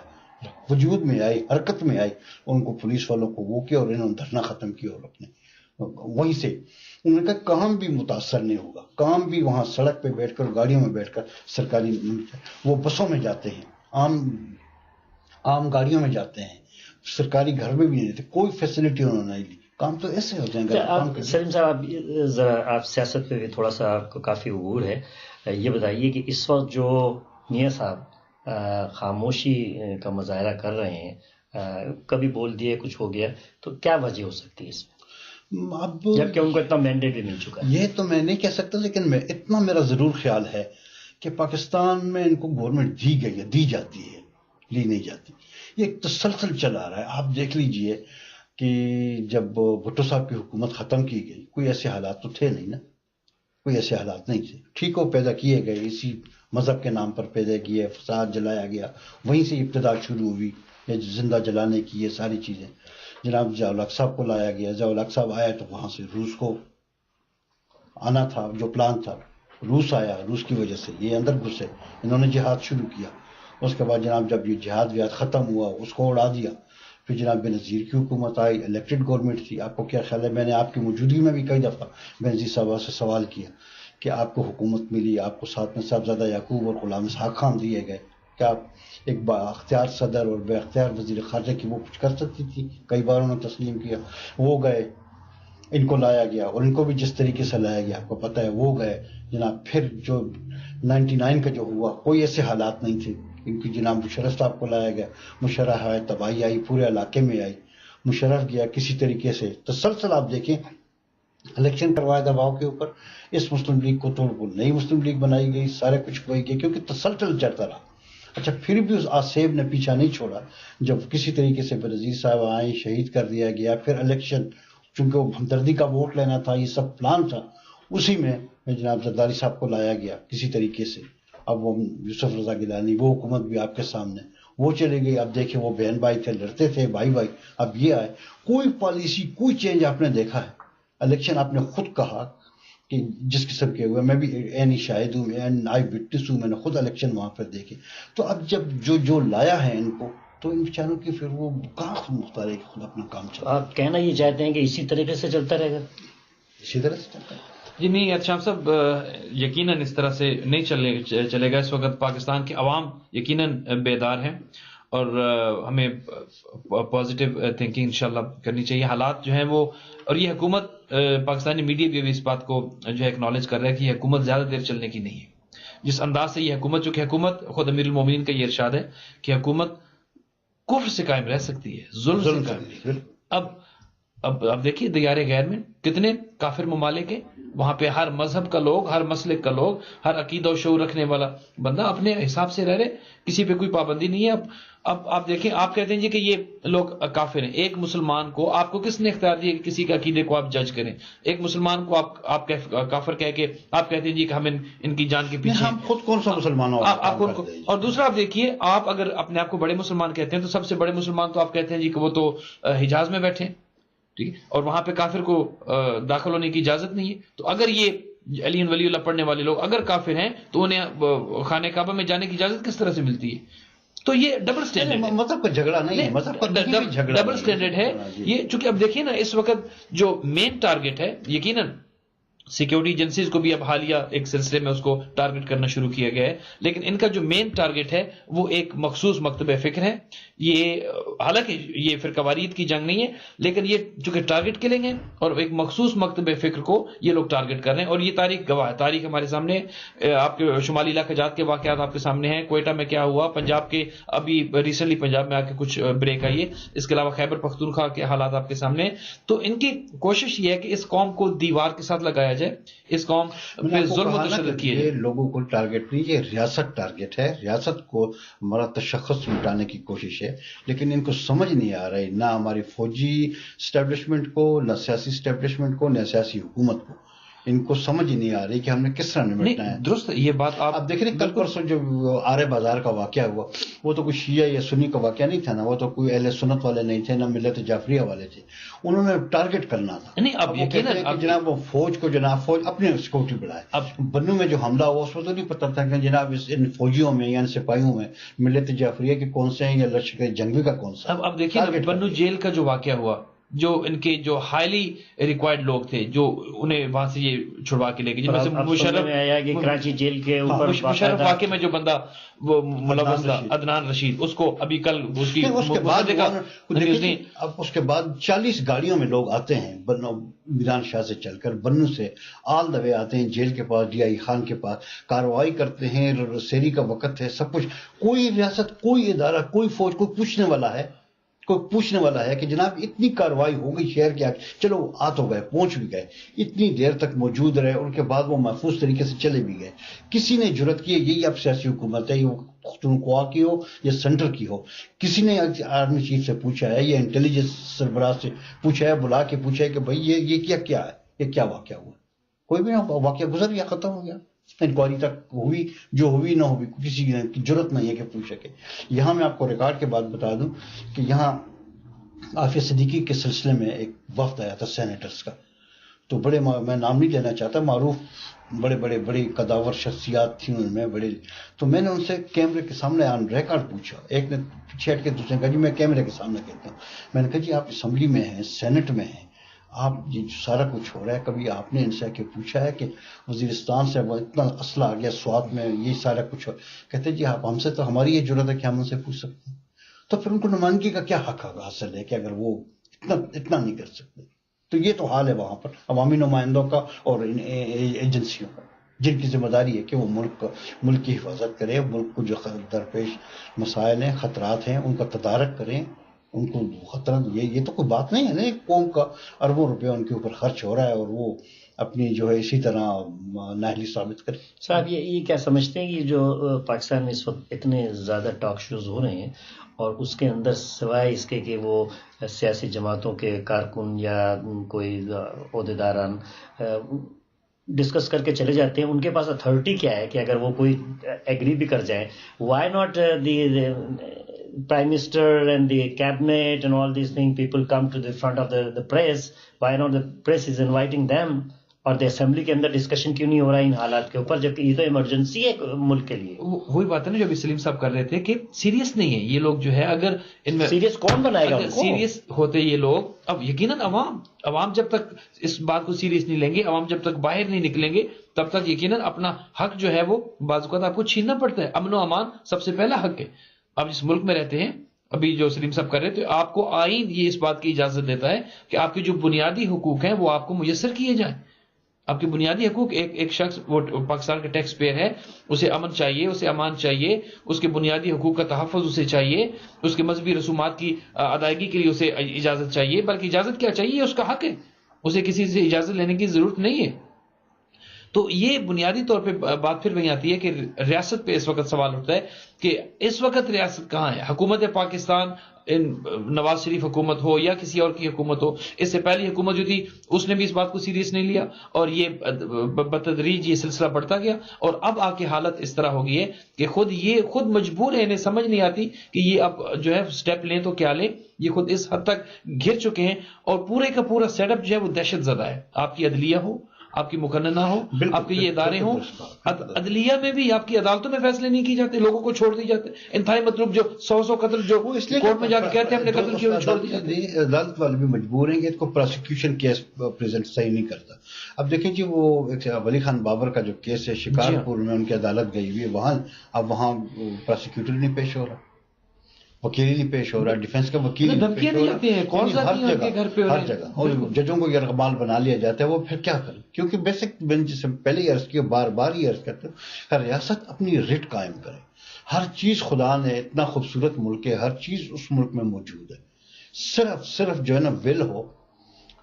وجود میں آئی، حرکت میں آئی، ان کو پولیس والوں کو وہ کیا اور انہوں نے دھرنا ختم کیا. اور اپنے وہیں سے انہوں نے کہا کام بھی متاثر نہیں ہوگا، کام بھی وہاں سڑک پہ بیٹھ کر، گاڑیوں میں بیٹھ کر، سرکاری وہ بسوں میں جاتے ہیں، عام گاڑیوں میں جاتے ہیں، سرکاری گھر میں بھی نہیں رہتے، کوئی فیسلٹی انہوں نے نہیں لی. کام تو ایسے ہو جائیں گے. سلیم صاحب ذرا آپ سیاست پہ بھی تھوڑا سا آپ کو کافی عبور ہے، یہ بتائیے کہ اس وقت جو میاں صاحب خاموشی کا مظاہرہ کر رہے ہیں، کبھی بول دیے کچھ ہو گیا، تو کیا وجہ ہو سکتی ہے اس میں، اب جبکہ ان کو اتنا مینڈیٹ بھی مل چکا ہے؟ یہ تو میں نہیں کہہ سکتا، لیکن اتنا میرا ضرور خیال ہے کہ پاکستان میں ان کو گورنمنٹ دی گئی ہے، دی جاتی ہے، لی نہیں جاتی. یہ ایک تسلسل چلا رہا ہے. آپ دیکھ لیجئے کہ جب بھٹو صاحب کی حکومت ختم کی گئی، کوئی ایسے حالات تو تھے نہیں نا، کوئی ایسے حالات نہیں تھے. ٹھیک ہو پیدا کیے گئے، اسی مذہب کے نام پر پیدا کیے، فساد جلایا گیا، وہیں سے ابتدا شروع ہوئی، زندہ جلانے کی یہ ساری چیزیں. جناب ضیاء الحق صاحب کو لایا گیا، ضیاء الحق صاحب آیا تو وہاں سے روس کو آنا تھا، جو پلان تھا، روس آیا، روس کی وجہ سے یہ اندر گھسے، انہوں نے جہاد شروع کیا. اس کے بعد جناب جب یہ جہاد ختم ہوا، اس کو اڑا دیا. پھر جناب بینظیر کی حکومت آئی، الیکٹڈ گورنمنٹ تھی. آپ کو کیا خیال ہے، میں نے آپ کی موجودگی میں بھی کئی دفعہ بینظیر صاحب سے سوال کیا کہ آپ کو حکومت ملی، آپ کو ساتھ میں صاحبزادہ یعقوب اور غلام اسحاق خان دیے گئے، کیا آپ ایک با اختیار صدر اور بے اختیار وزیر خارجہ کی وہ کچھ کر سکتی تھی؟ کئی بار انہوں نے تسلیم کیا. وہ گئے، ان کو لایا گیا، اور ان کو بھی جس طریقے سے لایا گیا آپ کو پتہ ہے، وہ گئے جناب. پھر جو 99 کا جو ہوا، کوئی ایسے حالات نہیں تھے. ان کی جناب مشرف صاحب کو لایا گیا، مشرف آئے، تباہی آئی، پورے علاقے میں آئی. مشرف گیا کسی طریقے سے تسلسل. آپ دیکھیں الیکشن کروایا دباؤ کے اوپر، اس مسلم لیگ کو توڑ پھوڑ نئی مسلم لیگ بنائی گئی، سارے کچھ ہوئی گئی، کیونکہ تسلسل چڑھتا رہا. اچھا پھر بھی اس آصیب نے پیچھا نہیں چھوڑا. جب کسی طریقے سے بینظیر صاحب آئے، شہید کر دیا گیا. پھر الیکشن، چونکہ وہ ہمدردی کا ووٹ لینا تھا، یہ سب پلان تھا، اسی میں جناب زرداری صاحب کو لایا گیا کسی طریقے سے. اب وہ یوسف رضا گیلانی، وہ حکومت بھی آپ کے سامنے، وہ چلے گئی. اب دیکھیں وہ بہن بھائی تھے، لڑتے تھے بھائی بھائی، اب یہ آئے. کوئی پالیسی، کوئی چینج آپ نے دیکھا ہے؟ الیکشن آپ نے خود کہا کہ جس قسم کے ہوئے، میں بھی عینی شاہد ہوں، آئی وٹنس ہوں، میں نے خود الیکشن وہاں پر دیکھے. تو اب جب جو لایا ہے ان کو، تو ان بیچاروں کی پھر وہ کہاں خود مختار ہے کہ خود اپنا کام چلا. آپ کہنا یہ چاہتے ہیں کہ اسی طریقے سے چلتا رہے گا؟ اسی طرح سے چلتا ہے جی نہیں ارشاد صاحب، یقیناً اس طرح سے نہیں چلے گا. اس وقت پاکستان کے عوام یقیناً بیدار ہیں، اور ہمیں پازیٹیو تھنکنگ انشاءاللہ کرنی چاہیے. حالات جو ہیں وہ، اور یہ حکومت، پاکستانی میڈیا بھی اس بات کو جو ہے ایکنالج کر رہا ہے کہ یہ حکومت زیادہ دیر چلنے کی نہیں ہے. جس انداز سے یہ حکومت، چونکہ حکومت خود امیر المومنین کا یہ ارشاد ہے کہ حکومت کفر سے قائم رہ سکتی ہے، ظلم سے قائم. اب دیکھیے دیار غیر میں کتنے کافر ممالک ہیں، وہاں پہ ہر مذہب کا لوگ، ہر مسلک کا لوگ، ہر عقیدہ و شعور رکھنے والا بندہ اپنے حساب سے رہ رہے، کسی پہ کوئی پابندی نہیں ہے. اب آپ دیکھیں، آپ کہتے ہیں جی کہ یہ لوگ کافر ہیں. ایک مسلمان کو آپ کو کس نے اختیار دیا کہ کسی کے عقیدے کو آپ جج کریں؟ ایک مسلمان کو آپ کافر کہہ کے آپ کہتے ہیں جی کہ ہم ان کی جان کے پیچھے، ہم خود کون سا مسلمان ہو آپ خود کو. اور دوسرا آپ دیکھیے، آپ اگر اپنے آپ کو بڑے مسلمان کہتے ہیں تو سب سے بڑے مسلمان تو آپ کہتے ہیں جی کہ وہ تو حجاز میں بیٹھے ہیں، ٹھیک ہے، اور وہاں پہ کافر کو داخل ہونے کی اجازت نہیں ہے. تو اگر یہ علی ولی اللہ پڑھنے والے لوگ اگر کافر ہیں تو انہیں خانہ کعبہ میں جانے کی اجازت کس طرح سے ملتی ہے؟ تو یہ ڈبل سٹینڈرڈ ہے. مذہب کا جھگڑا نہیں ہے، مذہب کا ڈبل سٹینڈرڈ ہے یہ. چونکہ اب دیکھیے نا اس وقت جو مین ٹارگٹ ہے، یقیناً سیکیورٹی ایجنسیز کو بھی اب حالیہ ایک سلسلے میں اس کو ٹارگٹ کرنا شروع کیا گیا ہے، لیکن ان کا جو مین ٹارگٹ ہے وہ ایک مخصوص مکتب فکر ہے. یہ حالانکہ یہ فرقہ واریت کی جنگ نہیں ہے، لیکن یہ چونکہ ٹارگٹ کلنگ ہے اور ایک مخصوص مکتب فکر کو یہ لوگ ٹارگٹ کر رہے ہیں. اور یہ تاریخ گواہ ہے، تاریخ ہمارے سامنے، آپ کے شمالی علاقہ جات کے واقعات آپ کے سامنے ہیں. کوئٹہ میں کیا ہوا، پنجاب کے ابھی ریسنٹلی پنجاب میں آ کے کچھ بریک آئی ہے، اس کے علاوہ خیبر پختونخوا کے حالات آپ کے سامنے ہیں. تو ان کی کوشش یہ ہے کہ اس قوم کو دیوار کے ساتھ لگایا جائے، اس قوم پہ ظلم و تشدد کیے جائے. لوگوں کو ٹارگٹ نہیں، یہ ریاست ٹارگٹ ہے، ریاست کو ہمارا تشخص مٹانے کی کوشش ہے. لیکن ان کو سمجھ نہیں آ رہی، نہ ہماری فوجی اسٹیبلشمنٹ کو، نہ سیاسی اسٹیبلشمنٹ کو، نہ سیاسی حکومت کو. ان کو سمجھ نہیں آ رہی کہ ہم نے کس طرح نمٹنا ہے. درست یہ بات آپ دیکھ رہے ہیں کل پرسوں جو آرے بازار کا واقعہ ہوا، وہ تو کوئی شیعہ یا سنی کا واقعہ نہیں تھا نا، وہ تو کوئی اہل سنت والے نہیں تھے، نہ ملت جعفریہ والے تھے. انہوں نے ٹارگٹ کرنا تھا. نہیں اب یقیناً جناب وہ فوج کو، جناب فوج اپنی سیکورٹی بڑھائے. اب بنو میں جو حملہ ہوا اس میں تو نہیں پتا تھا کہ جناب ان فوجیوں میں یا ان سپاہیوں میں ملت جعفریہ کے کون سے ہیں یا لشکر جنگی کا کون سا. اب دیکھیے بنو جیل کا جو واقعہ ہوا، جو ان کے جو ہائیلی ریکوائرڈ لوگ تھے جو انہیں وہاں سے یہ چھڑوا کے لے گئے، جن میں سے مشرف آیا کہ کراچی جیل کے اوپر مشرف واقعے میں جو بندہ وہ ملوث تھا عدنان رشید، اس کو ابھی کل اس کی اب اس کے بعد 40 گاڑیوں میں لوگ آتے ہیں میران شاہ سے چل کر بنو سے آل دا وے آتے ہیں جیل کے پاس، ڈی آئی خان کے پاس، کارروائی کرتے ہیں. سیری کا وقت ہے، سب کچھ. کوئی ریاست، کوئی ادارہ، کوئی فوج، کوئی پوچھنے والا ہے کہ جناب اتنی کارروائی ہو گئی شہر کے آگے، چلو آ تو گئے، پہنچ بھی گئے، اتنی دیر تک موجود رہے، ان کے بعد وہ محفوظ طریقے سے چلے بھی گئے. کسی نے جرت کی ہے، یہی اب سیاسی حکومت ہے، یہ پختونخوا کی ہو یا سینٹر کی ہو، کسی نے آرمی چیف سے پوچھا ہے یا انٹیلیجنس سربراہ سے پوچھا ہے، بلا کے پوچھا ہے کہ بھائی یہ کیا ہے، یہ کیا واقعہ ہوا؟ کوئی بھی نہ، واقعہ گزر گیا، ختم ہو گیا. انکوائری تک ہوئی، جو ہوئی نہ ہوئی، کسی کی ضرورت نہیں ہے کہ پوچھ سکے. یہاں میں آپ کو ریکارڈ کے بعد بتا دوں کہ یہاں عافیہ صدیقی کے سلسلے میں ایک وفد آیا تھا سینیٹرز کا. تو بڑے، میں نام نہیں لینا چاہتا، معروف بڑی قداور شخصیات تھیں ان میں بڑے. تو میں نے ان سے کیمرے کے سامنے آن ریکارڈ پوچھا. ایک نے پیچھے ہٹ کے دوسرے نے کہا جی میں کیمرے کے سامنے کہتا ہوں. میں نے کہا جی آپ اسمبلی میں ہیں، سینٹ میں ہیں، آپ یہ جو سارا کچھ ہو رہا ہے، کبھی آپ نے ان سے کہ پوچھا ہے کہ وزیرستان سے وہ اتنا اسلحہ آ گیا سوات میں، یہ سارا کچھ ہو؟ کہتے جی آپ ہم سے، تو ہماری یہ ضرورت ہے کہ ہم ان سے پوچھ سکتے ہیں. تو پھر ان کو نمائندگی کا کیا حق حاصل ہے کہ اگر وہ اتنا نہیں کر سکتے؟ تو یہ تو حال ہے وہاں پر عوامی نمائندوں کا اور ان ایجنسیوں کا، جن کی ذمہ داری ہے کہ وہ ملک کی حفاظت کریں، ملک کو جو درپیش مسائل ہیں، خطرات ہیں، ان کا تدارک کریں. ان کو خطرہ، یہ تو کوئی بات نہیں ہے نا. ایک قوم کا اربوں روپیہ ان کے اوپر خرچ ہو رہا ہے اور وہ اپنی جو ہے اسی طرح نااہلی ثابت کرے. صاحب یہ کیا سمجھتے ہیں کہ جو پاکستان میں اس وقت اتنے زیادہ ٹاک شوز ہو رہے ہیں اور اس کے اندر سوائے اس کے کہ وہ سیاسی جماعتوں کے کارکن یا کوئی عہدیداران ڈسکس کر کے چلے جاتے ہیں، ان کے پاس اتھارٹی کیا ہے کہ اگر وہ کوئی ایگری بھی کر جائیں، why not the Prime Minister and the cabinet and all these things, people come to the front of the press, why not the press is inviting them? اور the assembly کے اندر ڈسکشن کیوں نہیں ہو رہا ہے ان حالات کے اوپر، جبکہ یہ تو ایمرجنسی ہے ملک کے لیے. وہی بات ہے نا جو ابھی سلیم صاحب کر رہے تھے کہ سیریس نہیں ہے یہ لوگ جو ہے. اگر ان میں سیریس کون بنائے گا؟ سیریس ہوتے یہ لوگ، اب یقیناً عوام جب تک اس بات کو سیریس نہیں لیں گے، عوام جب تک باہر نہیں نکلیں گے، تب تک یقیناً اپنا حق جو ہے وہ بعض اوقات آپ کو چھیننا پڑتا ہے. امن و امان سب سے پہلا حق ہے. آپ جس ملک میں رہتے ہیں، ابھی جو سلیم صاحب کر رہے تھے، آپ کو آئین یہ اس بات کی اجازت دیتا ہے کہ آپ کے جو بنیادی حقوق ہیں وہ آپ کو میسر کیے جائیں. آپ کے بنیادی حقوق، ایک شخص وہ پاکستان کا ٹیکس پیئر ہے، اسے امن چاہیے، اسے امان چاہیے، اس کے بنیادی حقوق کا تحفظ اسے چاہیے، اس کے مذہبی رسومات کی ادائیگی کے لیے اسے اجازت چاہیے. بلکہ اجازت کیا چاہیے، اس کا حق ہے، اسے کسی سے اجازت لینے کی ضرورت نہیں ہے. تو یہ بنیادی طور پہ بات پھر وہی آتی ہے کہ ریاست پہ اس وقت سوال اٹھتا ہے کہ اس وقت ریاست کہاں ہے. حکومت پاکستان، نواز شریف حکومت ہو یا کسی اور کی حکومت ہو، اس سے پہلی حکومت جو تھی اس نے بھی اس بات کو سیریس نہیں لیا اور یہ بتدریج یہ سلسلہ بڑھتا گیا. اور اب آ کے حالت اس طرح ہو گئی ہے کہ خود مجبور ہے، انہیں سمجھ نہیں آتی کہ یہ اب جو ہے سٹیپ لیں تو کیا لیں. یہ خود اس حد تک گھر چکے ہیں اور پورے کا پورا سیٹ اپ جو ہے وہ دہشت زدہ ہے. آپ کی عدلیہ ہو، آپ کی مقننہ ہو، آپ کے یہ ادارے ہوں، عدلیہ میں بھی آپ کی عدالتوں میں فیصلے نہیں کی جاتے، لوگوں کو چھوڑ دی جاتے، انتہائی مطلوب جو 100 قتل جو کورٹ میں جا کے کہتے ہیں ہم نے قتل کیا چھوڑ دی جاتے ہیں۔ عدالت والے بھی مجبور ہیں کہ اس کو پروسیکیوشن کیس پریزنٹ صحیح نہیں کرتا۔ اب دیکھیں جی وہ ولی خان بابر کا جو کیس ہے شکارپور میں ان کی عدالت گئی ہوئی ہے، وہاں پروسیکیوٹر نہیں پیش ہو رہا، وکیل نہیں پیش ہو رہا، ڈیفینس کا وکیل نہیں پیش ہو رہا، ہر جگہ اور ججوں کو یرغمال بنا لیا جاتا ہے۔ وہ پھر کیا کریں؟ کیونکہ بیسک میں جسے پہلے ہی عرض کیا، بار بار ہی عرض کرتے ہیں، ریاست اپنی ریٹ قائم کرے۔ ہر چیز خدا نے اتنا خوبصورت ملک ہے، ہر چیز اس ملک میں موجود ہے، صرف جو ہے نا ول ہو،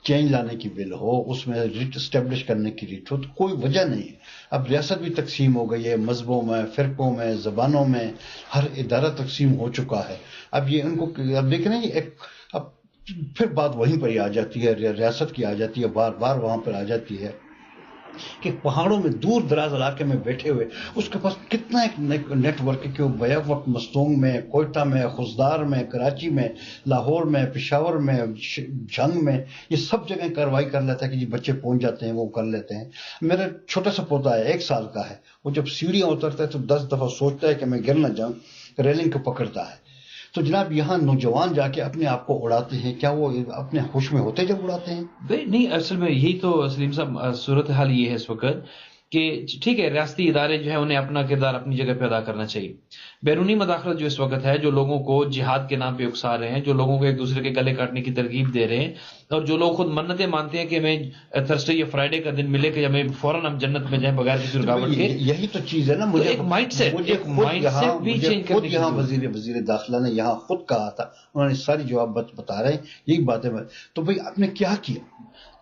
چینج لانے کی ول ہو، اس میں ریٹ اسٹیبلش کرنے کی ریٹ ہو، تو کوئی وجہ نہیں ہے۔ اب ریاست بھی تقسیم ہو گئی ہے، مذہبوں میں، فرقوں میں، زبانوں میں، ہر ادارہ تقسیم ہو چکا ہے۔ اب یہ ان کو اب دیکھ رہے ہیں، اب پھر بات وہیں پر ہی آ جاتی ہے، ریاست کی آ جاتی ہے، بار بار وہاں پر آ جاتی ہے کہ پہاڑوں میں دور دراز علاقے میں بیٹھے ہوئے اس کے پاس کتنا ایک نیٹ ورک ہے کہ وہ بیک وقت مستونگ میں، کوئٹہ میں، خوزدار میں، کراچی میں، لاہور میں، پشاور میں، جھنگ میں، یہ سب جگہ کارروائی کر لیتا ہے کہ جی بچے پہنچ جاتے ہیں، وہ کر لیتے ہیں۔ میرا چھوٹا سا پوتا ہے، 1 سال کا ہے، وہ جب سیڑھیاں اترتا ہے تو 10 دفعہ سوچتا ہے کہ میں گر نہ جاؤں، ریلنگ کو پکڑتا ہے۔ تو جناب یہاں نوجوان جا کے اپنے آپ کو اڑاتے ہیں، کیا وہ اپنے ہوش میں ہوتے جب اڑاتے ہیں؟ نہیں، اصل میں یہی تو سلیم صاحب صورتحال یہ ہے اس وقت کہ ٹھیک ہے ریاستی ادارے جو ہے انہیں اپنا کردار اپنی جگہ پہ ادا کرنا چاہیے، بیرونی مداخلت جو اس وقت ہے، جو لوگوں کو جہاد کے نام پہ اکسا رہے ہیں، جو لوگوں کو ایک دوسرے کے گلے کاٹنے کی ترغیب دے رہے ہیں، اور جو لوگ خود منتیں مانتے ہیں کہ ہمیں تھرسڈے یا فرائیڈے کا دن ملے کہ ہمیں فوراً ہم جنت میں جائیں بغیر کسی رکاوٹ کے، یہی تو چیز ہے نا۔ مجھے ایک مائنڈ سیٹ بھی چینج کرنے کی ضرورت ہے۔ وزیر داخلہ نے یہاں خود کہا تھا، انہوں نے ساری جواب بتا رہے ہیں یہی باتیں، تو بھئی آپ نے کیا کیا؟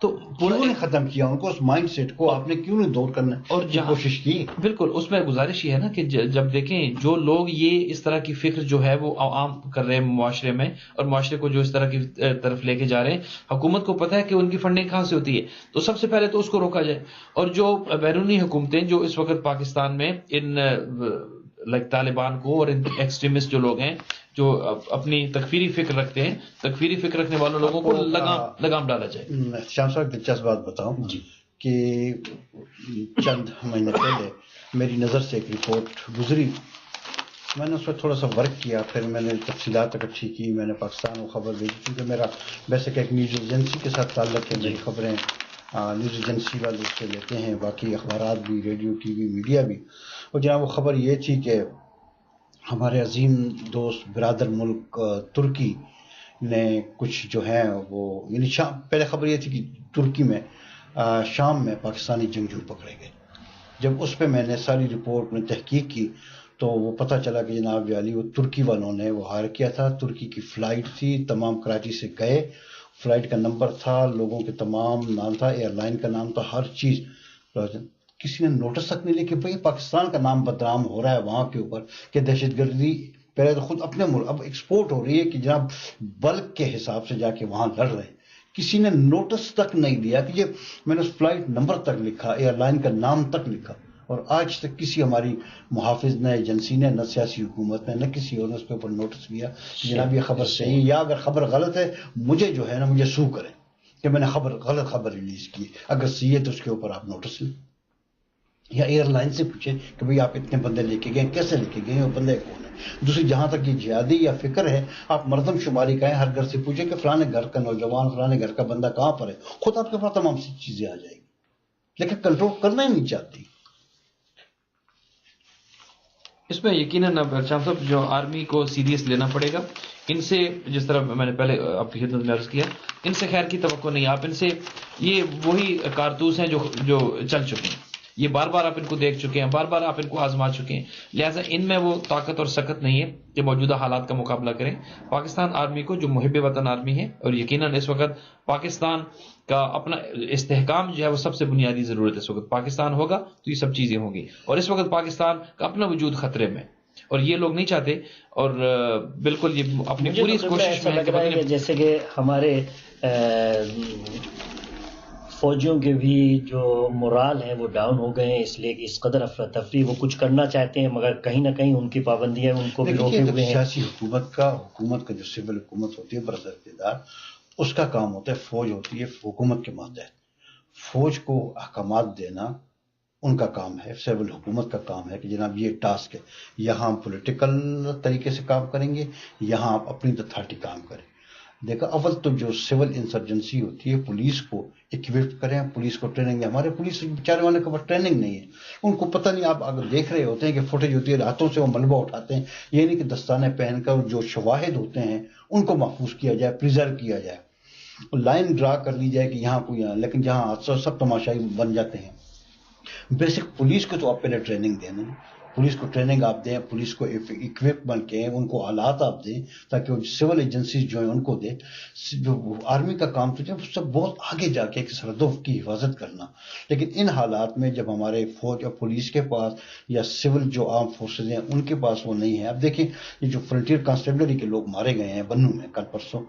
تو کیوں نے ختم کیا ان کو، اس مائنڈ سیٹ کو آپ نے کیوں نہیں دور کرنے اور کوشش کی؟ بالکل، اس میں گزارش یہ ہے نا کہ جب دیکھیں جو لوگ یہ اس طرح کی فکر جو ہے وہ عام کر رہے ہیں معاشرے میں، اور معاشرے کو جو اس طرح کی طرف لے کے جا رہے ہیں، حکومت کو پتہ ہے کہ ان کی فنڈنگ کہاں سے ہوتی ہے، تو سب سے پہلے تو اس کو روکا جائے۔ اور جو بیرونی حکومتیں جو اس وقت پاکستان میں ان طالبان کو اور ایکسٹریمسٹ جو لوگ ہیں جو اپنی تکفیری فکر رکھتے ہیں، تکفیری فکر رکھنے والوں لوگوں کو لگام ڈالا جائے۔ شام صاحب دلچسپ بات بتاؤں جی کہ چند مہینے پہلے میری نظر سے ایک رپورٹ گزری، میں نے اس پر تھوڑا سا ورک کیا، پھر میں نے تفصیلات اکٹھی کی، میں نے پاکستان کو خبر بھیجی، کیونکہ میرا ویسے کہ ایک نیوز ایجنسی کے ساتھ تعلق ہے، میری خبریں نیوز ایجنسی والے اس سے لیتے ہیں، باقی اخبارات بھی، ریڈیو ٹی وی میڈیا بھی۔ اور جناب وہ خبر یہ تھی کہ ہمارے عظیم دوست برادر ملک ترکی نے کچھ جو ہیں وہ، یعنی پہلے خبر یہ تھی کہ ترکی میں شام میں پاکستانی جنگجو پکڑے گئے۔ جب اس پہ میں نے ساری رپورٹ میں تحقیق کی تو وہ پتہ چلا کہ جناب علی وہ ترکی والوں نے وہ ہائر کیا تھا، ترکی کی فلائٹ تھی، تمام کراچی سے گئے، فلائٹ کا نمبر تھا، لوگوں کے تمام نام تھا، ایئر لائن کا نام تھا، ہر چیز۔ کسی نے نوٹس تک نہیں لیا کہ بھئی پاکستان کا نام بدنام ہو رہا ہے وہاں کے اوپر کہ دہشت گردی پہلے تو خود اپنے ملک اب ایکسپورٹ ہو رہی ہے کہ جناب بلک کے حساب سے جا کے وہاں لڑ رہے ہیں۔ کسی نے نوٹس تک نہیں دیا کہ یہ میں نے اس فلائٹ نمبر تک لکھا، ایئر لائن کا نام تک لکھا، اور آج تک کسی ہماری محافظ نہ ایجنسی نے، نہ سیاسی حکومت نے، نہ کسی اور نے اس کے اوپر نوٹس لیا جناب یہ خبر صحیح، یا اگر خبر غلط ہے مجھے جو ہے نا مجھے سو کریں کہ میں نے غلط خبر ریلیز کی، اگر صحیح ہے تو اس کے اوپر آپ نوٹس لیں، یا ایئر لائن سے پوچھیں کہ بھئی آپ اتنے بندے لے کے گئے، کیسے لے کے گئے، وہ بندے کون ہیں۔ دوسری جہاں تک یہ جہادی یا فکر ہے، آپ مردم شماری کہیں، ہر گھر سے پوچھیں کہ فلانے گھر کا نوجوان، فلانے گھر کا بندہ کہاں پر ہے، خود آپ کے پاس تمام سی چیزیں آ جائیں گی، لیکن کنٹرول کرنا ہی نہیں چاہتی۔ اس میں یقیناً شام صاحب جو آرمی کو سیریس لینا پڑے گا، ان سے جس طرح میں نے پہلے آپ کی خدمت میں عرض کیا، ان سے خیر کی توقع نہیں، آپ ان سے یہ وہی کارتوس ہیں جو چل چکے ہیں، یہ بار بار آپ ان کو دیکھ چکے ہیں، بار بار آپ ان کو آزما چکے ہیں، لہٰذا ان میں وہ طاقت اور سکت نہیں ہے کہ موجودہ حالات کا مقابلہ کریں۔ پاکستان آرمی کو جو محب وطن آرمی ہے، اور یقیناً اس وقت پاکستان کا اپنا استحکام جو ہے وہ سب سے بنیادی ضرورت ہے، اس وقت پاکستان ہوگا تو یہ سب چیزیں ہوں گی، اور اس وقت پاکستان کا اپنا وجود خطرے میں، اور یہ لوگ نہیں چاہتے، اور بالکل یہ اپنی پوری کوشش میں ہے کہ جیسے کہ ہمارے فوجیوں کے بھی جو مورال ہیں وہ ڈاؤن ہو گئے ہیں، اس لیے کہ اس قدر افراتفری وہ کچھ کرنا چاہتے ہیں مگر کہیں نہ کہیں ان کی پابندیاں ان کو بھی روکے ہوئے ہیں۔ سیاسی حکومت کا جو سول حکومت ہوتی ہے برسر اقتدار، اس کا کام ہوتا ہے، فوج ہوتی ہے حکومت کے ماتحت، فوج کو احکامات دینا ان کا کام ہے، سول حکومت کا کام ہے کہ جناب یہ ٹاسک ہے، یہاں ہم پولیٹیکل طریقے سے کام کریں گے، یہاں آپ اپنی اتھارٹی کام کریں. دیکھا اول تو جو سول انسرجنسی ہوتی ہے پولیس کو اکوپ کریں، پولیس کو ٹریننگ. ہمارے پولیس بیچارے والے کے پاس ٹریننگ نہیں ہے، ان کو پتہ نہیں. آپ اگر دیکھ رہے ہوتے ہیں کہ فوٹیج ہوتی ہے ہاتھوں سے وہ ملبہ اٹھاتے ہیں، یہ نہیں کہ دستانے پہن کر جو شواہد ہوتے ہیں ان کو محفوظ کیا جائے، پریزرو کیا جائے، لائن ڈرا کر لی جائے کہ یہاں کوئی یہاں، لیکن جہاں حادثہ سب تماشائی بن جاتے ہیں. بیسک پولیس کو تو آپ پہلے ٹریننگ دیں، پولیس کو ٹریننگ آپ دیں، پولیس کو اکوپمنٹ کے ان کو آلات آپ دیں تاکہ وہ سول ایجنسیز جو ہیں ان کو دیں. جو آرمی کا کام تو جب سب بہت آگے جا کے ایک سرحدوں کی حفاظت کرنا، لیکن ان حالات میں جب ہمارے فوج اور پولیس کے پاس یا سول جو آرم فورسز ہیں ان کے پاس وہ نہیں ہے. اب دیکھیں یہ جو فرنٹیئر کانسٹیبلری کے لوگ مارے گئے ہیں بنوں میں کل پرسوں،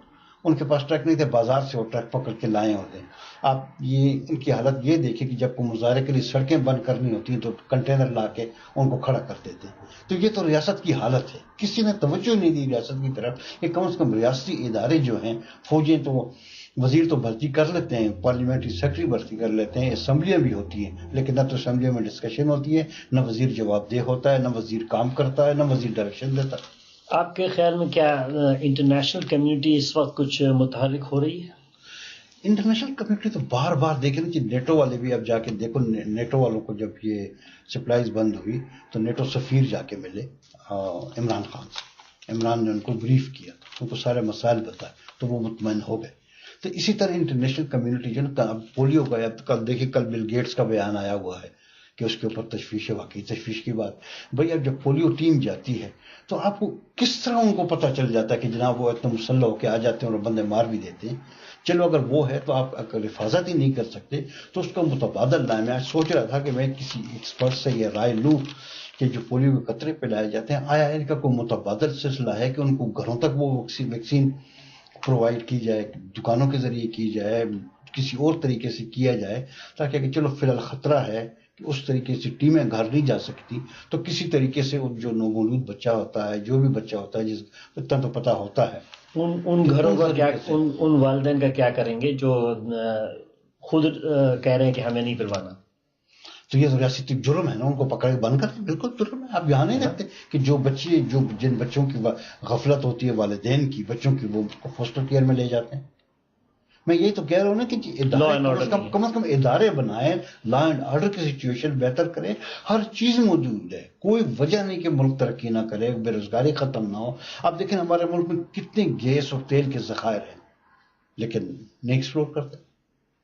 ان کے پاس ٹرک نہیں تھے، بازار سے وہ ٹرک پکڑ کے لائے ہوتے ہیں. آپ یہ ان کی حالت یہ دیکھیں کہ جب کو مظاہرے کے لیے سڑکیں بند کرنی ہوتی ہیں تو کنٹینر لا کے ان کو کھڑا کر دیتے ہیں. تو یہ تو ریاست کی حالت ہے، کسی نے توجہ نہیں دی ریاست کی طرف کہ کم از کم ریاستی ادارے جو ہیں، فوجیں تو وزیر تو بھرتی کر لیتے ہیں، پارلیمنٹری سیکرٹری بھرتی کر لیتے ہیں، اسمبلیاں بھی ہوتی ہیں، لیکن نہ تو اسمبلیوں میں ڈسکشن ہوتی ہے، نہ وزیر جواب دہ ہوتا ہے، نہ وزیر کام کرتا ہے، نہ وزیر ڈائریکشن دیتا ہے. آپ کے خیال میں کیا انٹرنیشنل کمیونٹی اس وقت کچھ متحرک ہو رہی ہے؟ انٹرنیشنل کمیونٹی تو بار بار دیکھیں کہ نیٹو والے بھی اب جا کے دیکھو، نیٹو والوں کو جب یہ سپلائیز بند ہوئی تو نیٹو سفیر جا کے ملے عمران خان سے، عمران نے ان کو بریف کیا، ان کو سارے مسائل بتائے تو وہ مطمئن ہو گئے. تو اسی طرح انٹرنیشنل کمیونٹی جو نا پولیو کا، کل دیکھیں کل بل گیٹس کا بیان آیا ہوا ہے کہ اس کے اوپر تشویش ہے. واقعی تشویش کی بات بھئی. اب جب پولیو ٹیم جاتی ہے تو آپ کو کس طرح ان کو پتہ چل جاتا ہے کہ جناب وہ اتنے مسلح ہو کے آ جاتے ہیں اور بندے مار بھی دیتے ہیں. چلو اگر وہ ہے تو آپ اگر حفاظت ہی نہیں کر سکتے تو اس کا متبادل لائیں. میں سوچ رہا تھا کہ میں کسی ایکسپرٹ سے یہ رائے لوں کہ جو پولیو کے قطرے پلائے جاتے ہیں، آیا ان کا کوئی متبادل سلسلہ ہے کہ ان کو گھروں تک وہ ویکسین پرووائڈ کی جائے، دکانوں کے ذریعے کی جائے، کسی اور طریقے سے کیا جائے، تاکہ کہ چلو فی الحال خطرہ ہے کہ اس طریقے سے ٹیمیں گھر نہیں جا سکتی تو کسی طریقے سے جو نومولود بچہ ہوتا ہے، جو بھی بچہ ہوتا ہے، جس اتنا تو پتہ ہوتا ہے، ان گھروں کا کیا، ان والدین کا کیا کریں گے جو خود کہہ رہے ہیں کہ ہمیں نہیں پلوانا؟ تو یہ ریاستی جرم ہے نا، ان کو پکڑ کے بند کرتے، بالکل جرم ہے. آپ یہاں نہیں رکھتے کہ جو بچے، جن بچوں کی غفلت ہوتی ہے والدین کی، بچوں کی، وہ فوسٹر کیئر میں لے جاتے ہیں. میں یہی تو کہہ رہا ہوں نا کہ کم از کم ادارے بنائیں، لا اینڈ آرڈر کی سچویشن بہتر کریں. ہر چیز موجود ہے، کوئی وجہ نہیں کہ ملک ترقی نہ کرے، بے روزگاری ختم نہ ہو. آپ دیکھیں ہمارے ملک میں کتنے گیس اور تیل کے ذخائر ہیں لیکن نہیں ایکسپلور کرتے.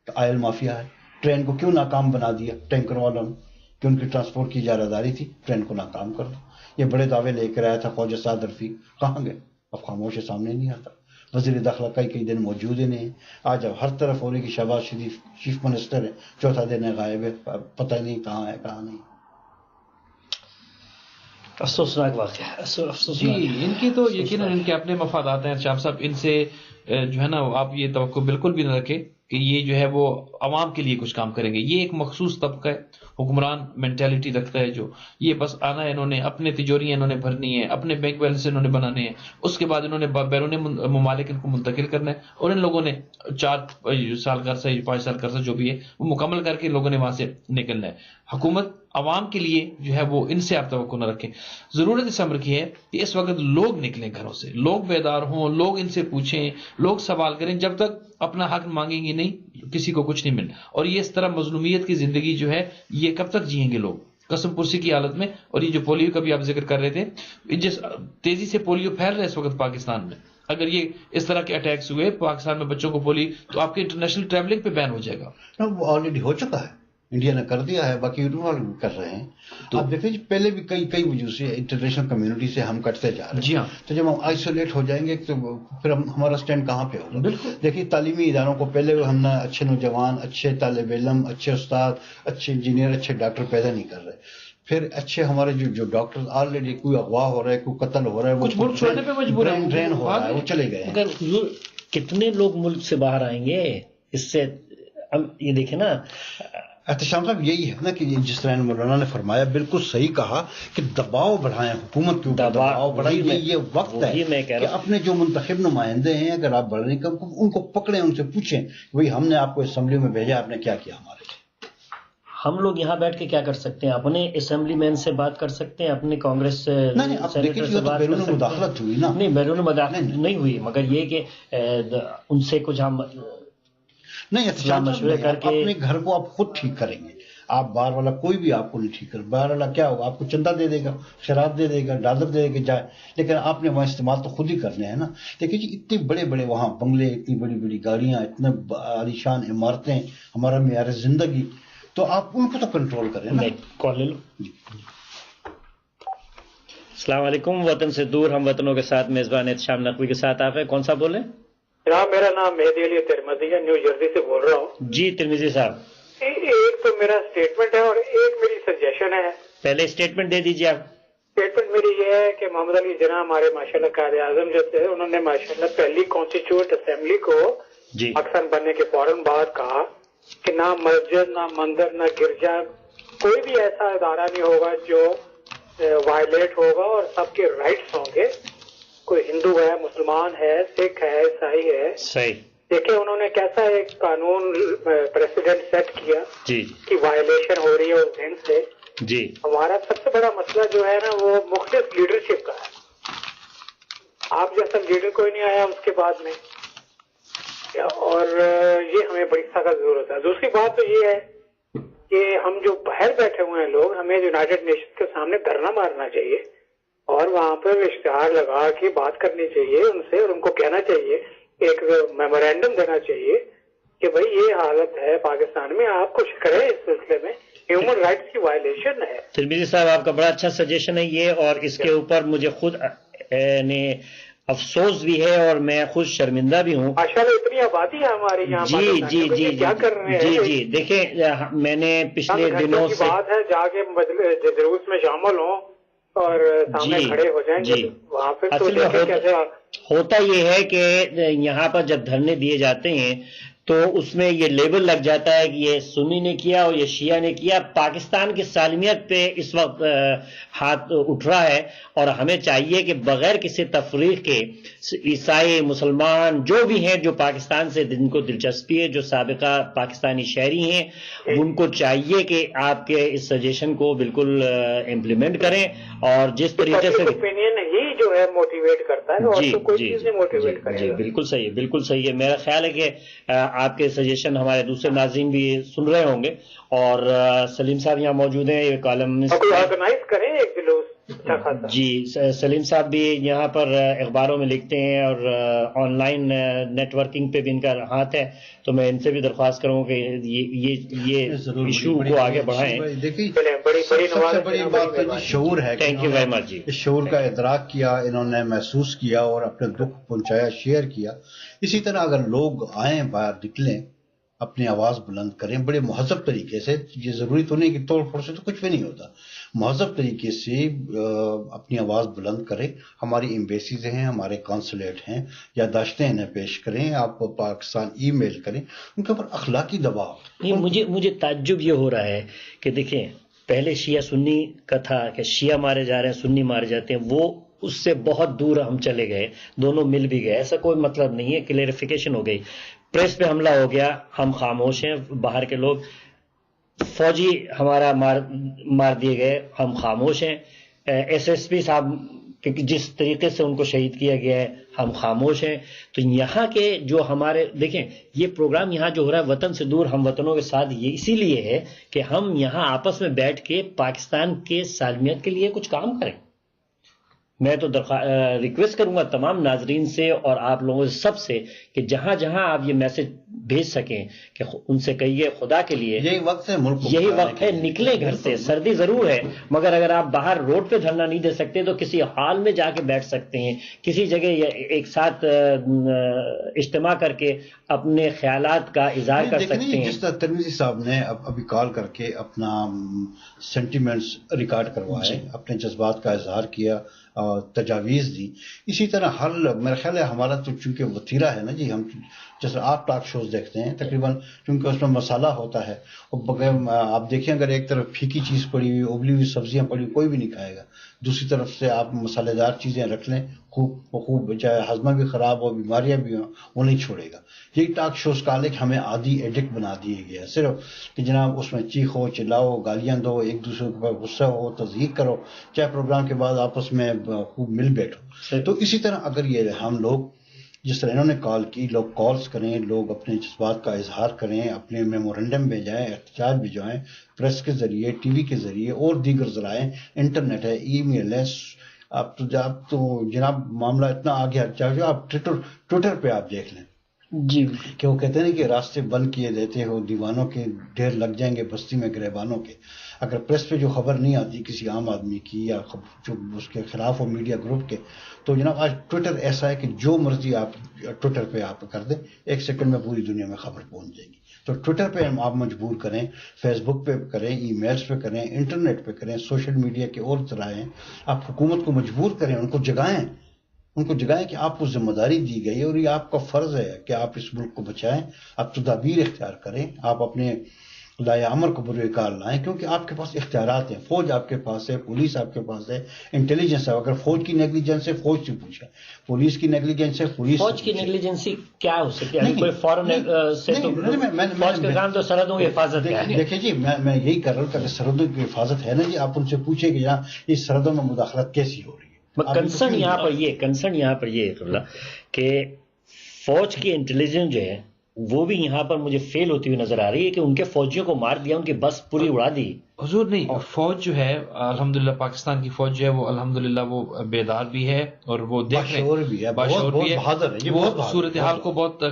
آئل مافیا ہے. ٹرین کو کیوں ناکام بنا دیا ٹینکر والوں نے؟ کہ ان کی ٹرانسپورٹ کی اجارہ تھی، ٹرین کو ناکام کر دیا. یہ بڑے دعوے لے کر آیا تھا خواجہ سعد رفیق، کہاں گئے؟ اب خاموش سامنے نہیں آتا. وزیر داخلہ کئی دن موجود ہی نہیں. آج اب ہر طرف ہو رہی کہ شہباز شریف چیف منسٹر ہے، چوتھا دن ہے غائب ہے، پتہ نہیں کہاں ہے کہاں نہیں. افسوسناک واقعہ. جی، ان کی تو یقیناً ان کے اپنے مفادات ہیں شاہ صاحب. ان سے جو ہے نا آپ یہ توقع بالکل بھی نہ رکھیں کہ یہ جو ہے وہ عوام کے لیے کچھ کام کریں گے. یہ ایک مخصوص طبقہ ہے، حکمران مینٹیلٹی رکھتا ہے، جو یہ بس آنا ہے، انہوں نے اپنے تجوریاں انہوں نے بھرنی ہے، اپنے بینک بیلنس انہوں نے بنانے ہیں، اس کے بعد انہوں نے بیرون ممالک ان کو منتقل کرنا ہے، اور ان لوگوں نے 4 سال کا عرصہ 5 سال کا عرصہ جو بھی ہے وہ مکمل کر کے لوگوں نے وہاں سے نکلنا ہے. حکومت عوام کے لیے جو ہے وہ ان سے آپ توقع نہ رکھیں. ضرورت اس امر کی ہے کہ اس وقت لوگ نکلیں گھروں سے، لوگ بیدار ہوں، لوگ ان سے پوچھیں، لوگ سوال کریں. جب تک اپنا حق مانگیں گے نہیں کسی کو کچھ نہیں ملنا. اور یہ اس طرح مظلومیت کی زندگی جو ہے یہ کب تک جئیں گے لوگ قسم پرسی کی حالت میں. اور یہ جو پولیو کا بھی آپ ذکر کر رہے تھے، جس تیزی سے پولیو پھیل رہا ہے اس وقت پاکستان میں، اگر یہ اس طرح کے اٹیکس ہوئے پاکستان میں بچوں کو پولیو، تو آپ کے انٹرنیشنل ٹریولنگ پہ بین ہو جائے گا. وہ آلریڈی ہو چکا ہے، انڈیا نے کر دیا ہے، باقی یورپ والے بھی کر رہے ہیں. تو آپ دیکھیں پہلے بھی کئی وجوہ سے انٹرنیشنل کمیونٹی سے ہم کٹتے جا رہے ہیں. جی ہاں. تو جب ہم آئسولیٹ ہو جائیں گے تو پھر ہمارا اسٹینڈ کہاں پہ ہوگا؟ بالکل. دیکھیے تعلیمی اداروں کو پہلے ہم نے اچھے نوجوان، اچھے طالب علم، اچھے استاد، اچھے انجینئر، اچھے ڈاکٹر پیدا نہیں کر رہے. پھر اچھے ہمارے جو ڈاکٹر آلریڈی کوئی اغوا ہو رہا ہے، کوئی قتل ہو رہا ہے، کچھ ملک چھوڑنے پہ مجبور ہے، ڈرین ہو رہا ہے، وہ چلے گئے. اگر کتنے لوگ ملک سے باہر آئیں گے اس سے؟ ہم یہ دیکھیں نا، احتشام صاحب یہی ہے نا کہ جس طرح مولانا نے فرمایا بالکل صحیح کہا کہ دباؤ بڑھائیں حکومت کے اوپر، دباؤ بڑھائیں. یہ وقت ہے کہ اپنے جو منتخب نمائندے ہیں اگر آپ بڑھنے کا ان کو پکڑیں، ان سے پوچھیں وہی ہم نے آپ کو اسمبلی میں بھیجا، آپ نے کیا کیا ہمارے لیے. ہم لوگ یہاں بیٹھ کے کیا کر سکتے ہیں؟ اپنے اسمبلی مین سے بات کر سکتے ہیں، اپنے کانگریس سینیٹر سے بات کر سکتے ہیں. مداخلت ہوئی نا؟ نہیں، بیرون مداخلت نہیں ہوئی، مگر یہ کہ ان سے کچھ ہم نہیں مشورے کر کے اپنے گھر کو آپ خود ٹھیک کریں گے. آپ باہر والا کوئی بھی آپ کو نہیں ٹھیک کر، باہر والا کیا ہوگا، آپ کو چندہ دے دے گا، شراب دے دے گا، ڈالر دے کے جائے، لیکن آپ نے وہاں استعمال تو خود ہی کرنے ہیں نا. دیکھیے جی اتنے بڑے بڑے وہاں بنگلے، اتنی بڑی بڑی گاڑیاں، اتنے عالیشان عمارتیں، ہمارا معیار زندگی، تو آپ ان کو تو کنٹرول کریں نا. کال لے لو. السلام علیکم. وطن سے دور ہم وطنوں کے ساتھ میزبان احتشام نقوی کے ساتھ آپ ہیں. کون سا بولیں؟ جناب میرا نام مہدی علی ترمذی ہے، نیو جرسی سے بول رہا ہوں. جی ترمذی صاحب. ایک تو میرا اسٹیٹمنٹ ہے اور ایک میری سجیشن ہے. پہلے اسٹیٹمنٹ دے دیجیے آپ. اسٹیٹمنٹ میری یہ ہے کہ محمد علی جناح ہمارے ماشاءاللہ قائد اعظم جو تھے، انہوں نے ماشاءاللہ پہلی کانسٹیٹیوٹ اسمبلی کو پاکستان بننے کے فوراً بعد کہا کہ نہ مسجد، نہ مندر، نہ گرجا، کوئی بھی ایسا ادارہ نہیں ہوگا جو وائلیٹ ہوگا اور سب کے رائٹس ہوں گے. کوئی ہندو ہے، مسلمان ہے، سکھ ہے، عیسائی ہے. صحیح. دیکھیں انہوں نے کیسا ایک قانون پریسیڈنٹ سیٹ کیا جی کہ وائلیشن ہو رہی ہے اس دن سے. جی ہمارا سب سے بڑا مسئلہ جو ہے نا وہ مختلف لیڈرشپ کا ہے. آپ جیسا لیڈر کوئی نہیں آیا اس کے بعد میں، اور یہ ہمیں بڑی سخت ضرورت ہے. دوسری بات تو یہ ہے کہ ہم جو باہر بیٹھے ہوئے ہیں لوگ، ہمیں یونائیٹڈ نیشن کے سامنے دھرنا مارنا چاہیے اور وہاں پر اشتہار لگا کے بات کرنی چاہیے ان سے، اور ان کو کہنا چاہیے، ایک میمورینڈم دینا چاہیے کہ بھئی یہ حالت ہے پاکستان میں، آپ کچھ کریں اس سلسلے میں. ہیومن رائٹس کی وائلیشن ہے. ترمذی صاحب آپ کا بڑا اچھا سجیشن ہے یہ، اور اس کے اوپر مجھے خود افسوس بھی ہے اور میں خود شرمندہ بھی ہوں. ماشاءاللہ اتنی آبادی ہے ہمارے یہاں. جی جی جی کیا کر رہے ہیں؟ جی جی دیکھیں میں نے پچھلے دنوں سے بات ہے جا کے جلوس میں شامل ہوں اور سامنے کھڑے ہو جائیں گے وہاں پہ. اصل میں ہوتا یہ ہے کہ یہاں پر جب دھرنے دیے جاتے ہیں تو اس میں یہ لیبل لگ جاتا ہے کہ یہ سنی نے کیا اور یہ شیعہ نے کیا. پاکستان کی سالمیت پہ اس وقت ہاتھ اٹھ رہا ہے، اور ہمیں چاہیے کہ بغیر کسی تفریق کے عیسائی، مسلمان جو بھی ہیں جو پاکستان سے جن کو دلچسپی ہے، جو سابقہ پاکستانی شہری ہیں، ان کو چاہیے کہ آپ کے اس سجیشن کو بالکل امپلیمنٹ کریں. اور جس طریقے سے اوپینین ہی جو ہے موٹیویٹ کرتا ہے اور تو کوئی چیز نہیں موٹیویٹ کرے. جی بالکل صحیح، بالکل صحیح ہے. میرا خیال ہے کہ آپ کے سجیشن ہمارے دوسرے ناظرین بھی سن رہے ہوں گے. اور سلیم صاحب یہاں موجود ہیں، یہ کالمنسٹ آرگنائز کریں ایک جلوس. جی سلیم صاحب بھی یہاں پر اخباروں میں لکھتے ہیں اور آن لائن نیٹ ورکنگ پہ بھی ان کا ہاتھ ہے، تو میں ان سے بھی درخواست کروں کہ یہ ایشو کو آگے بڑھائیں. دیکھیے سب سے بڑی بات شعور ہے. Thank you very much. جی اس شعور کا ادراک کیا انہوں نے، محسوس کیا اور اپنے دکھ پہنچایا، شیئر کیا. اسی طرح اگر لوگ آئیں، باہر نکلیں، اپنی آواز بلند کریں بڑے مہذب طریقے سے. یہ ضروری تو نہیں کہ توڑ پھوڑ سے تو کچھ بھی نہیں ہوتا. مہذب طریقے سے اپنی آواز بلند کریں. ہماری ایمبیسیز ہیں، ہمارے کانسولیٹ ہیں، یادداشتیں انہیں پیش کریں. آپ پاکستان ای میل کریں، ان کے اوپر اخلاقی دباؤ. مجھے تعجب یہ ہو رہا ہے کہ دیکھیں پہلے شیعہ سنی کا تھا کہ شیعہ مارے جا رہے ہیں، سنی مارے جاتے ہیں، وہ اس سے بہت دور ہم چلے گئے، دونوں مل بھی گئے. ایسا کوئی مطلب نہیں ہے، کلیریفیکیشن ہو گئی. پریس پہ حملہ ہو گیا، ہم خاموش ہیں. باہر کے لوگ، فوجی ہمارا مار دیے گئے، ہم خاموش ہیں. ایس ایس پی صاحب جس طریقے سے ان کو شہید کیا گیا ہے، ہم خاموش ہیں. تو یہاں کے جو ہمارے دیکھیں یہ پروگرام یہاں جو ہو رہا ہے وطن سے دور ہم وطنوں کے ساتھ، یہ اسی لیے ہے کہ ہم یہاں آپس میں بیٹھ کے پاکستان کے سالمیت کے لیے کچھ کام کریں. میں تو ریکویسٹ کروں گا تمام ناظرین سے اور آپ لوگوں سے سب سے کہ جہاں جہاں آپ یہ میسج بھیج سکیں کہ ان سے کہیے خدا کے لیے یہی وقت ہے، ملک یہی وقت ہے، نکلیں گھر سے. سردی ضرور ہے مگر اگر آپ باہر روڈ پہ دھرنا نہیں دے سکتے تو کسی ہال میں جا کے بیٹھ سکتے ہیں، کسی جگہ ایک ساتھ اجتماع کر کے اپنے خیالات کا اظہار کر سکتے ہیں. جس طرح ترمذی صاحب نے ابھی کال کر کے اپنا سینٹیمنٹس ریکارڈ کروائے، اپنے جذبات کا اظہار کیا، تجاویز دی. اسی طرح میرا خیال ہے ہمارا تو چونکہ وتیرہ ہے نا جی، ہم جیسے آپ ٹاک شوز دیکھتے ہیں تقریباً چونکہ اس میں مسالہ ہوتا ہے، اور بغیر آپ دیکھیں اگر ایک طرف پھیکی چیز پڑی ہوئی ابلی ہوئی سبزیاں پڑی ہوئی کوئی بھی نہیں کھائے گا، دوسری طرف سے آپ مسالے دار چیزیں رکھ لیں خوب چاہے ہضمہ بھی خراب ہو بیماریاں بھی ہوں وہ نہیں چھوڑے گا. یہی ٹاک شوز کا ایک ہمیں عادی ایڈکٹ بنا دیے گیا ہے، صرف کہ جناب اس میں چیخو چلاؤ گالیاں دو ایک دوسرے کے اوپر غصہ ہو تضحیق کرو، چاہے پروگرام کے بعد آپس میں خوب مل بیٹھو. تو اسی طرح اگر یہ ہم لوگ جس طرح انہوں نے کال کی، لوگ کالز کریں، لوگ اپنے جذبات کا اظہار کریں، اپنے میمورنڈم بھیجائیں، احتجاج بھیجوائیں پریس کے ذریعے، ٹی وی کے ذریعے اور دیگر ذرائع، انٹرنیٹ ہے، ای میل ہے. اب تو جناب معاملہ اتنا آگے چاہیے آپ ٹویٹر پہ آپ دیکھ لیں جی کہ وہ کہتے ہیں کہ راستے بند کیے دیتے ہو، دیوانوں کے ڈھیر لگ جائیں گے بستی میں گریبانوں کے. اگر پریس پہ جو خبر نہیں آتی کسی عام آدمی کی یا جو اس کے خلاف ہو میڈیا گروپ کے، تو جناب آج ٹویٹر ایسا ہے کہ جو مرضی آپ ٹویٹر پہ آپ کر دیں 1 سیکنڈ میں پوری دنیا میں خبر پہنچ جائے گی. تو ٹویٹر پہ آپ مجبور کریں، فیس بک پہ کریں، ای میلز پہ کریں، انٹرنیٹ پہ کریں، سوشل میڈیا کے اور ذرائع آپ حکومت کو مجبور کریں، ان کو جگائیں کہ آپ کو ذمہ داری دی گئی ہے اور یہ آپ کا فرض ہے کہ آپ اس ملک کو بچائیں. آپ تدابیر اختیار کریں، آپ اپنے لائے عمر کو بروئے کار لائیں، کیونکہ آپ کے پاس اختیارات ہیں. فوج آپ کے پاس ہے، پولیس آپ کے پاس ہے، انٹیلیجنس ہے. اگر فوج کی نیگلیجنس ہے فوج سے پوچھیں، پولیس کی نیگلیجنس ہے فوج کی نیگلیجنسی کیا ہو سکتی ہے؟ کوئی فورن سے تو فوج کا کام تو سرحدوں کی حفاظت کا ہے. دیکھیں جی میں یہی کر رہا ہوں کہ اگر سرحدوں کی حفاظت ہے نا جی، آپ ان سے پوچھیں کہ یہاں اس سرحدوں میں مداخلت کیسی ہو رہی ہے. کنسرن یہاں پر یہ ہے کہ فوج کی انٹیلیجنس جو ہے وہ بھی یہاں پر مجھے فیل ہوتی ہوئی نظر آ رہی ہے کہ ان کے فوجیوں کو مار دیا، ان کی بس پوری اڑا دی. حضور نہیں، فوج جو ہے الحمدللہ پاکستان کی فوج جو ہے وہ الحمدللہ وہ بیدار بھی ہے اور وہ دیکھ رہے ہیں، باشعور بھی ہے، وہ صورتحال کو بہت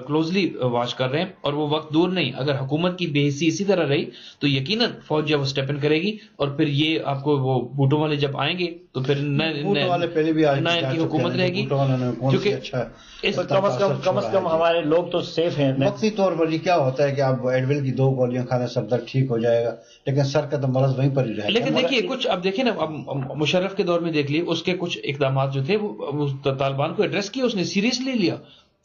کلوزلی واچ کر رہے ہیں اور وہ وقت دور نہیں. اگر حکومت کی بے حسی اسی طرح رہی تو یقیناً فوج جو ہے وہ سٹیپ ان کرے گی اور پھر یہ آپ کو وہ بوٹوں والے جب آئیں گے تو پھر نہ ان کی حکومت رہے گی، کیونکہ کم از کم ہمارے لوگ تو سیف ہیں. وقتی طور پر یہ کیا ہوتا ہے کہ آپ ایڈول کی 2 گولیاں کھانے سر درد ٹھیک ہو جائے گا، لیکن سر کا تو مرض وہیں پر ہی رہے. لیکن دیکھیے کچھ اب دیکھیں نا، اب مشرف کے دور میں دیکھ لیے اس کے کچھ اقدامات جو تھے وہ طالبان کو ایڈریس کیا، اس نے سیریسلی لیا،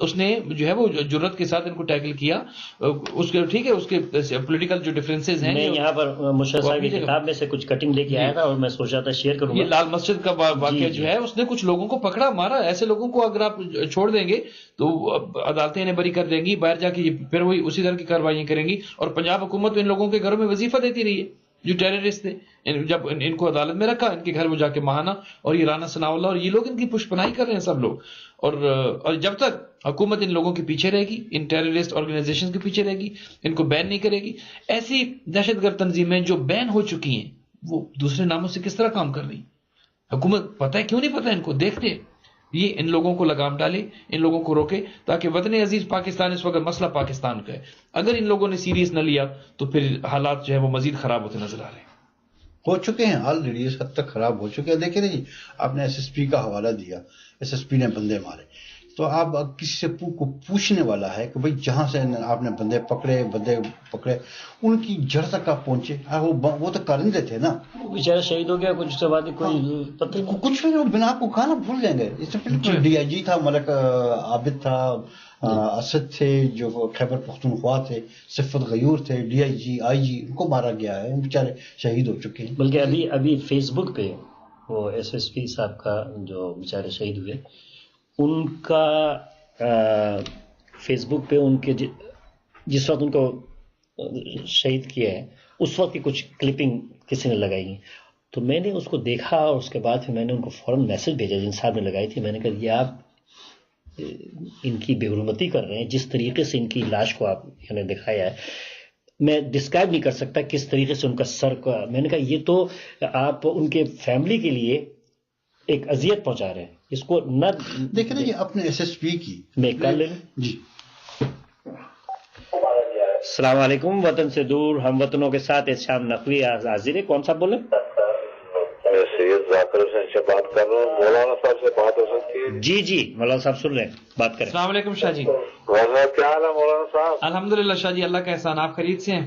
اس نے جو ہے وہ جرت کے ساتھ ان کو ٹیکل کیا. اس کے ٹھیک ہے اس کے پولیٹیکل جو ڈفرینسز ہیں، میں یہاں پر مشرف صاحب کی کتاب میں سے کچھ کٹنگ لے کے آیا تھا اور میں سوچا تھا شیئر کروں. یہ لال مسجد کا واقعہ جو ہے اس نے کچھ لوگوں کو پکڑا مارا. ایسے لوگوں کو اگر آپ چھوڑ دیں گے تو عدالتیں انہیں بری کر دیں گی، باہر جا کے پھر وہی اسی طرح کی کارروائیاں کریں گی. اور پنجاب حکومت ان لوگوں کے گھروں میں وظیفہ دیتی رہی ہے جو ٹیررسٹ تھے. جب ان کو عدالت میں رکھا، ان کے گھر میں جا کے ماہانہ، اور یہ رانا ثناء اللہ اور یہ لوگ ان کی پشت پناہی کر رہے ہیں سب لوگ. اور جب تک حکومت ان لوگوں کے پیچھے رہے گی، ان ٹیررسٹ آرگنائزیشن کے پیچھے رہے گی، ان کو بین نہیں کرے گی، ایسی دہشت گرد تنظیمیں جو بین ہو چکی ہیں وہ دوسرے ناموں سے کس طرح کام کر رہی ہیں؟ حکومت پتہ ہے کیوں نہیں پتہ، ان کو دیکھتے یہ ان لوگوں کو لگام ڈالے، ان لوگوں کو روکے، تاکہ وطن عزیز پاکستان، اس وقت مسئلہ پاکستان کا ہے، اگر ان لوگوں نے سیریس نہ لیا تو پھر حالات جو ہے وہ مزید خراب ہوتے نظر آ رہے ہیں. ہو چکے ہیں آلریڈی، اس حد تک خراب ہو چکے ہیں. دیکھیں نا جی، آپ نے ایس ایس پی کا حوالہ دیا، ایس ایس پی نے بندے مارے، تو آپ کسی سے کو پوچھنے والا ہے کہ بھائی جہاں سے آپ نے بندے پکڑے ان کی جڑ تک آپ پہنچے. وہ تو کرندے تھے نا، بیچارہ شہید ہو گیا، کچھ سے بات کوئی پتہ کچھ بھی بنا کو کھانا بھول جائیں گے. اس سے بالکل ڈی آئی جی تھا، ملک عابد تھا، اسد تھے جو خیبر پختونخوا تھے، صفت غیور تھے، ڈی آئی جی آئی جی، ان کو مارا گیا ہے، بیچارے شہید ہو چکے ہیں. بلکہ ابھی فیس بک پہ وہ ایس ایس پی صاحب کا جو بیچارے شہید ہوئے، ان کا فیس بک پہ ان کے جس وقت ان کو شہید کیا ہے اس وقت کی کچھ کلپنگ کسی نے لگائی ہیں، تو میں نے اس کو دیکھا اور اس کے بعد پھر میں نے ان کو فوراً میسج بھیجا جن صاحب نے لگائی تھی. میں نے کہا یہ آپ ان کی بے حرمتی کر رہے ہیں، جس طریقے سے ان کی لاش کو آپ نے دکھایا ہے میں ڈسکرائب نہیں کر سکتا کس طریقے سے ان کا سر کا. میں نے کہا یہ تو آپ ان کے فیملی کے لیے ایک اذیت پہنچا رہے ہیں، اس کو نہ دیکھیں نا جی. اپنے ایس ایس پی کی میں کر لیں جی. السلام علیکم. وطن سے دور ہم وطنوں کے ساتھ شام نقوی حاضر ہے. کون صاحب بولے؟ میں سید ذاکر حسین سے بات کر رہا ہوں. مولانا صاحب سے بات ہو سکتی ہے؟ جی مولانا صاحب سن رہے ہیں، بات کریں. السلام علیکم شاہ جی. کیا حال ہے مولانا صاحب؟ الحمدللہ شاہ جی، اللہ کا احسان. آپ خیریت سے ہیں؟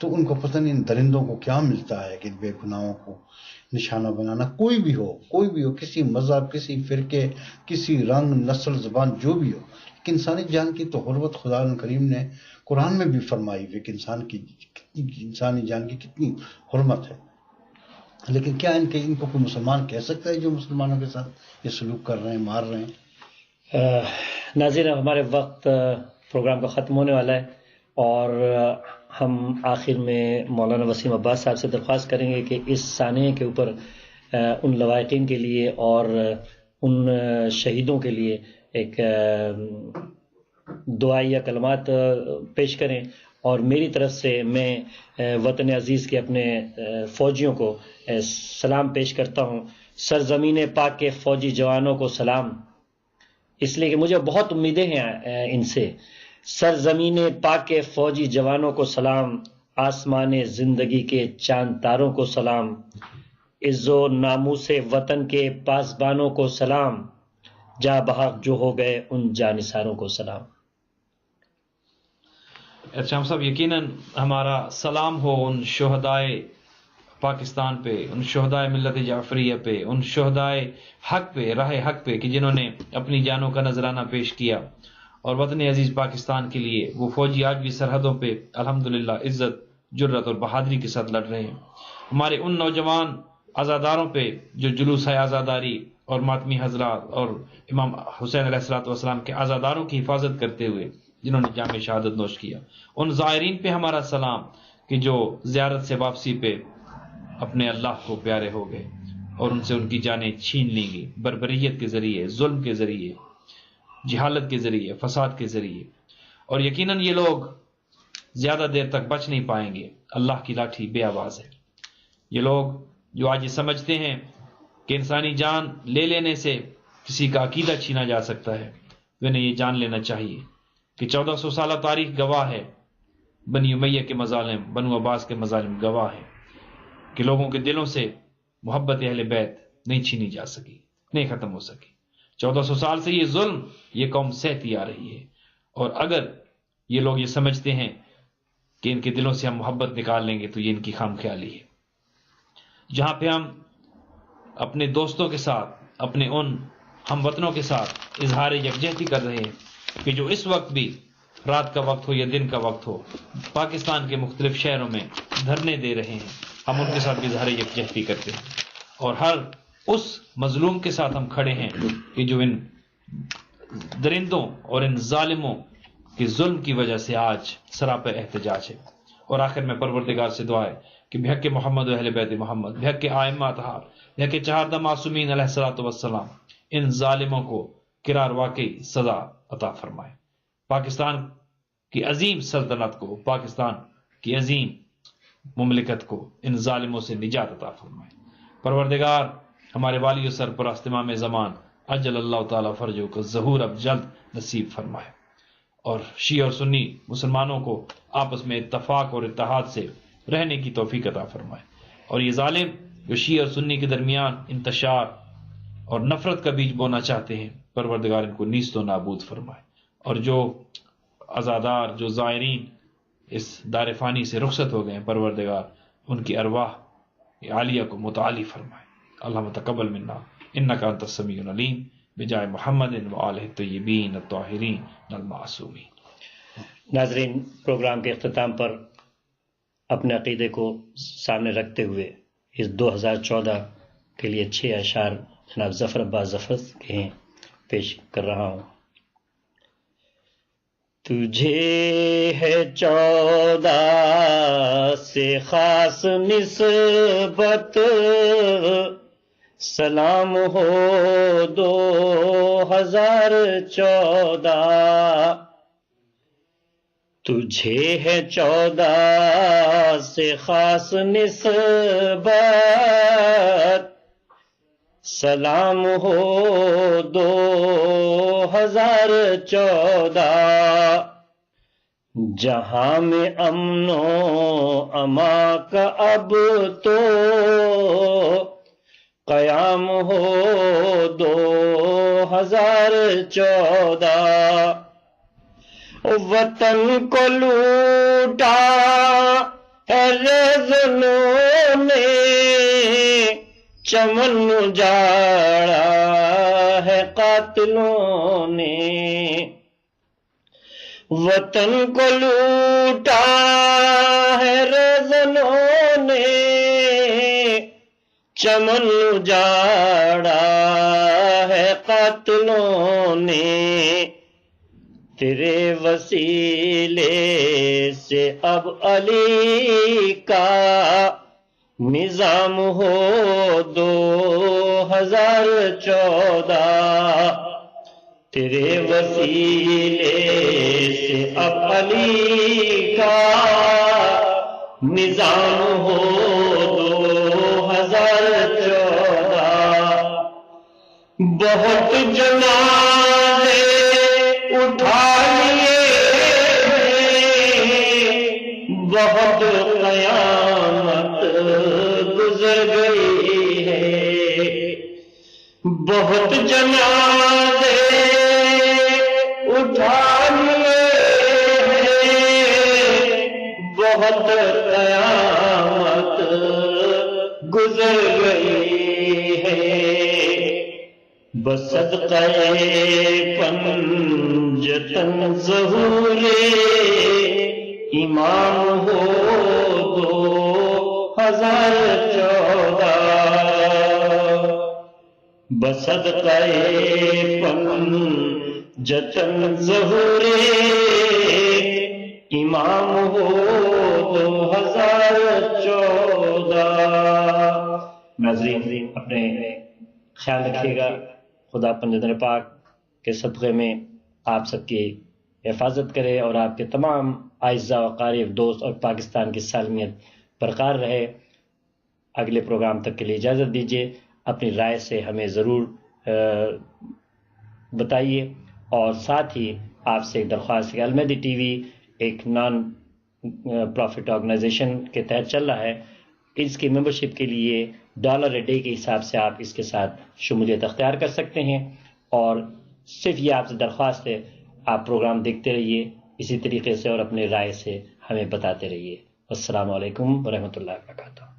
تو ان کو پتہ نہیں ان درندوں کو کیا ملتا ہے کہ بے گناہوں کو نشانہ بنانا. کوئی بھی ہو, کسی مذہب, کسی فرقے, کسی رنگ, نسل, زبان, جو بھی ہو, کہ انسانی جان کی تو حرمت خدا کریم نے قرآن میں بھی فرمائی ہوئی کہ انسانی جان کی کتنی حرمت ہے. لیکن کیا ان کو کوئی مسلمان کہہ سکتا ہے جو مسلمانوں کے ساتھ یہ سلوک کر رہے ہیں, مار رہے ہیں؟ ناظرین, ہمارے وقت پروگرام کا ختم ہونے والا ہے اور ہم آخر میں مولانا وسیم عباس صاحب سے درخواست کریں گے کہ اس سانحے کے اوپر ان لواحقین کے لیے اور ان شہیدوں کے لیے ایک دعائیہ کلمات پیش کریں. اور میری طرف سے میں وطن عزیز کے اپنے فوجیوں کو سلام پیش کرتا ہوں. سرزمین پاک کے فوجی جوانوں کو سلام, اس لیے کہ مجھے بہت امیدیں ہیں ان سے. سرزمین پاک کے فوجی جوانوں کو سلام, آسمان زندگی کے چاند تاروں کو سلام, عز و ناموس وطن کے پاسبانوں کو سلام, جاں بحق جو ہو گئے ان جانثاروں کو سلام. ارشام صاحب, یقیناً ہمارا سلام ہو ان شہدائے پاکستان پہ, ان شہدائے ملت جعفریہ پہ, ان شہدائے حق پہ, راہ حق پہ, کہ جنہوں نے اپنی جانوں کا نذرانہ پیش کیا اور وطن عزیز پاکستان کے لیے وہ فوجی آج بھی سرحدوں پہ الحمدللہ عزت, جرت اور بہادری کے ساتھ لڑ رہے ہیں. ہمارے ان نوجوان عزاداروں پہ جو جلوس ہے عزاداری اور ماتمی حضرات اور امام حسین علیہ السلام کے عزاداروں کی حفاظت کرتے ہوئے جنہوں نے جام شہادت نوش کیا, ان زائرین پہ ہمارا سلام کہ جو زیارت سے واپسی پہ اپنے اللہ کو پیارے ہو گئے اور ان سے ان کی جانیں چھین لی گئی بربریت کے ذریعے, ظلم کے ذریعے, جہالت کے ذریعے, فساد کے ذریعے. اور یقیناً یہ لوگ زیادہ دیر تک بچ نہیں پائیں گے. اللہ کی لاٹھی بے آواز ہے. یہ لوگ جو آج یہ سمجھتے ہیں کہ انسانی جان لے لینے سے کسی کا عقیدہ چھینا جا سکتا ہے, انہیں یہ جان لینا چاہیے کہ 1400 سالہ تاریخ گواہ ہے, بنی امیہ کے مظالم, بنو عباس کے مظالم گواہ ہے کہ لوگوں کے دلوں سے محبت اہل بیت نہیں چھینی جا سکی, نہیں ختم ہو سکی. 1400 سال سے یہ ظلم یہ قوم سہتی آ رہی ہے. اور اگر یہ لوگ یہ سمجھتے ہیں کہ ان کے دلوں سے ہم محبت نکال لیں گے تو یہ ان کی خام خیالی ہے. جہاں پہ ہم اپنے دوستوں کے ساتھ, اپنے ان ہم وطنوں کے ساتھ اظہار یکجہتی کر رہے ہیں کہ جو اس وقت بھی رات کا وقت ہو یا دن کا وقت ہو پاکستان کے مختلف شہروں میں دھرنے دے رہے ہیں, ہم ان کے ساتھ بھی اظہار یکجہتی کرتے ہیں. اور ہر اس مظلوم کے ساتھ ہم کھڑے ہیں کہ جو ان درندوں اور ان ظالموں کے ظلم کی وجہ سے آج سراپا احتجاج ہے. اور آخر میں پروردگار سے دعا ہے کہ بحق محمد و اہل بیت محمد, بحق ائمہ اطہار, بحق چہاردہ معصومین علیہ الصلوۃ والسلام, ان ظالموں کو قرار واقعی سزا عطا فرمائے. پاکستان کی عظیم سلطنت کو, پاکستان کی عظیم مملکت کو ان ظالموں سے نجات عطا فرمائے. پروردگار ہمارے والی و سرپرست امام زمان اجل اللہ تعالی فرجو کو ظہور اب جلد نصیب فرمائے, اور شیعہ اور سنی مسلمانوں کو آپس میں اتفاق اور اتحاد سے رہنے کی توفیق عطا فرمائے. اور یہ ظالم جو شیعہ اور سنی کے درمیان انتشار اور نفرت کا بیج بونا چاہتے ہیں, پروردگار ان کو نیست و نابود فرمائے. اور جو عزادار, جو زائرین اس دار فانی سے رخصت ہو گئے ہیں, پروردگار ان کی ارواح عالیہ کو متعالی فرمائے. اللہم تقبل منا انک انت السمیع العلیم بجائے محمد و آلہ الطیبین الطاہرین المعصومین. ناظرین, پروگرام کے اختتام پر اپنے عقیدے کو سامنے رکھتے ہوئے اس 2014 کے لیے 6 اشعار جناب ظفر عباس ظفر کے ہیں پیش کر رہا ہوں. تجھے ہے 14 سے خاص نسبت, سلام ہو 2014. تجھے ہے 14 سے خاص نسبت, سلام ہو 2014. جہاں میں امن و اما کا اب تو قیام ہو 2014. وطن کو لوٹا ہے ریزنوں نے، چمن اجاڑا ہے قاتلوں نے، وطن کو لوٹا ہے ریزنوں نے، چمن اجاڑا ہے قاتلوں نے، تیرے وسیلے سے اب علی کا نظام ہو 2014، تیرے وسیلے سے اب علی کا نظام ہو 2014، بہت جنازے اٹھا لیے بہت قیامت گزر گئی ہے، بہت جنازے اٹھا لیے بہت قیامت گزر گئی ہے، بصدقہ پنجتن ظہور امام ہو 2014، بصدقہ پنجتن ظہور امام ہو 2014۔ ناظرین اپنے خیال رکھیے گا، خدا پنجتن پاک کے صدقے میں آپ سب کی حفاظت کرے اور آپ کے تمام اعزاء و اقارب دوست اور پاکستان کی سالمیت برقرار رہے۔ اگلے پروگرام تک کے لیے اجازت دیجیے، اپنی رائے سے ہمیں ضرور بتائیے، اور ساتھ ہی آپ سے ایک درخواست ہے کہ المہدی ٹی وی ایک نان پروفٹ آرگنائزیشن کے تحت چل رہا ہے، اس کی ممبرشپ کے لیے $1 اے ڈے کے حساب سے آپ اس کے ساتھ شمولیت اختیار کر سکتے ہیں، اور صرف یہ آپ سے درخواست ہے آپ پروگرام دیکھتے رہیے اسی طریقے سے اور اپنے رائے سے ہمیں بتاتے رہیے۔ السلام علیکم ورحمۃ اللہ وبرکاتہ۔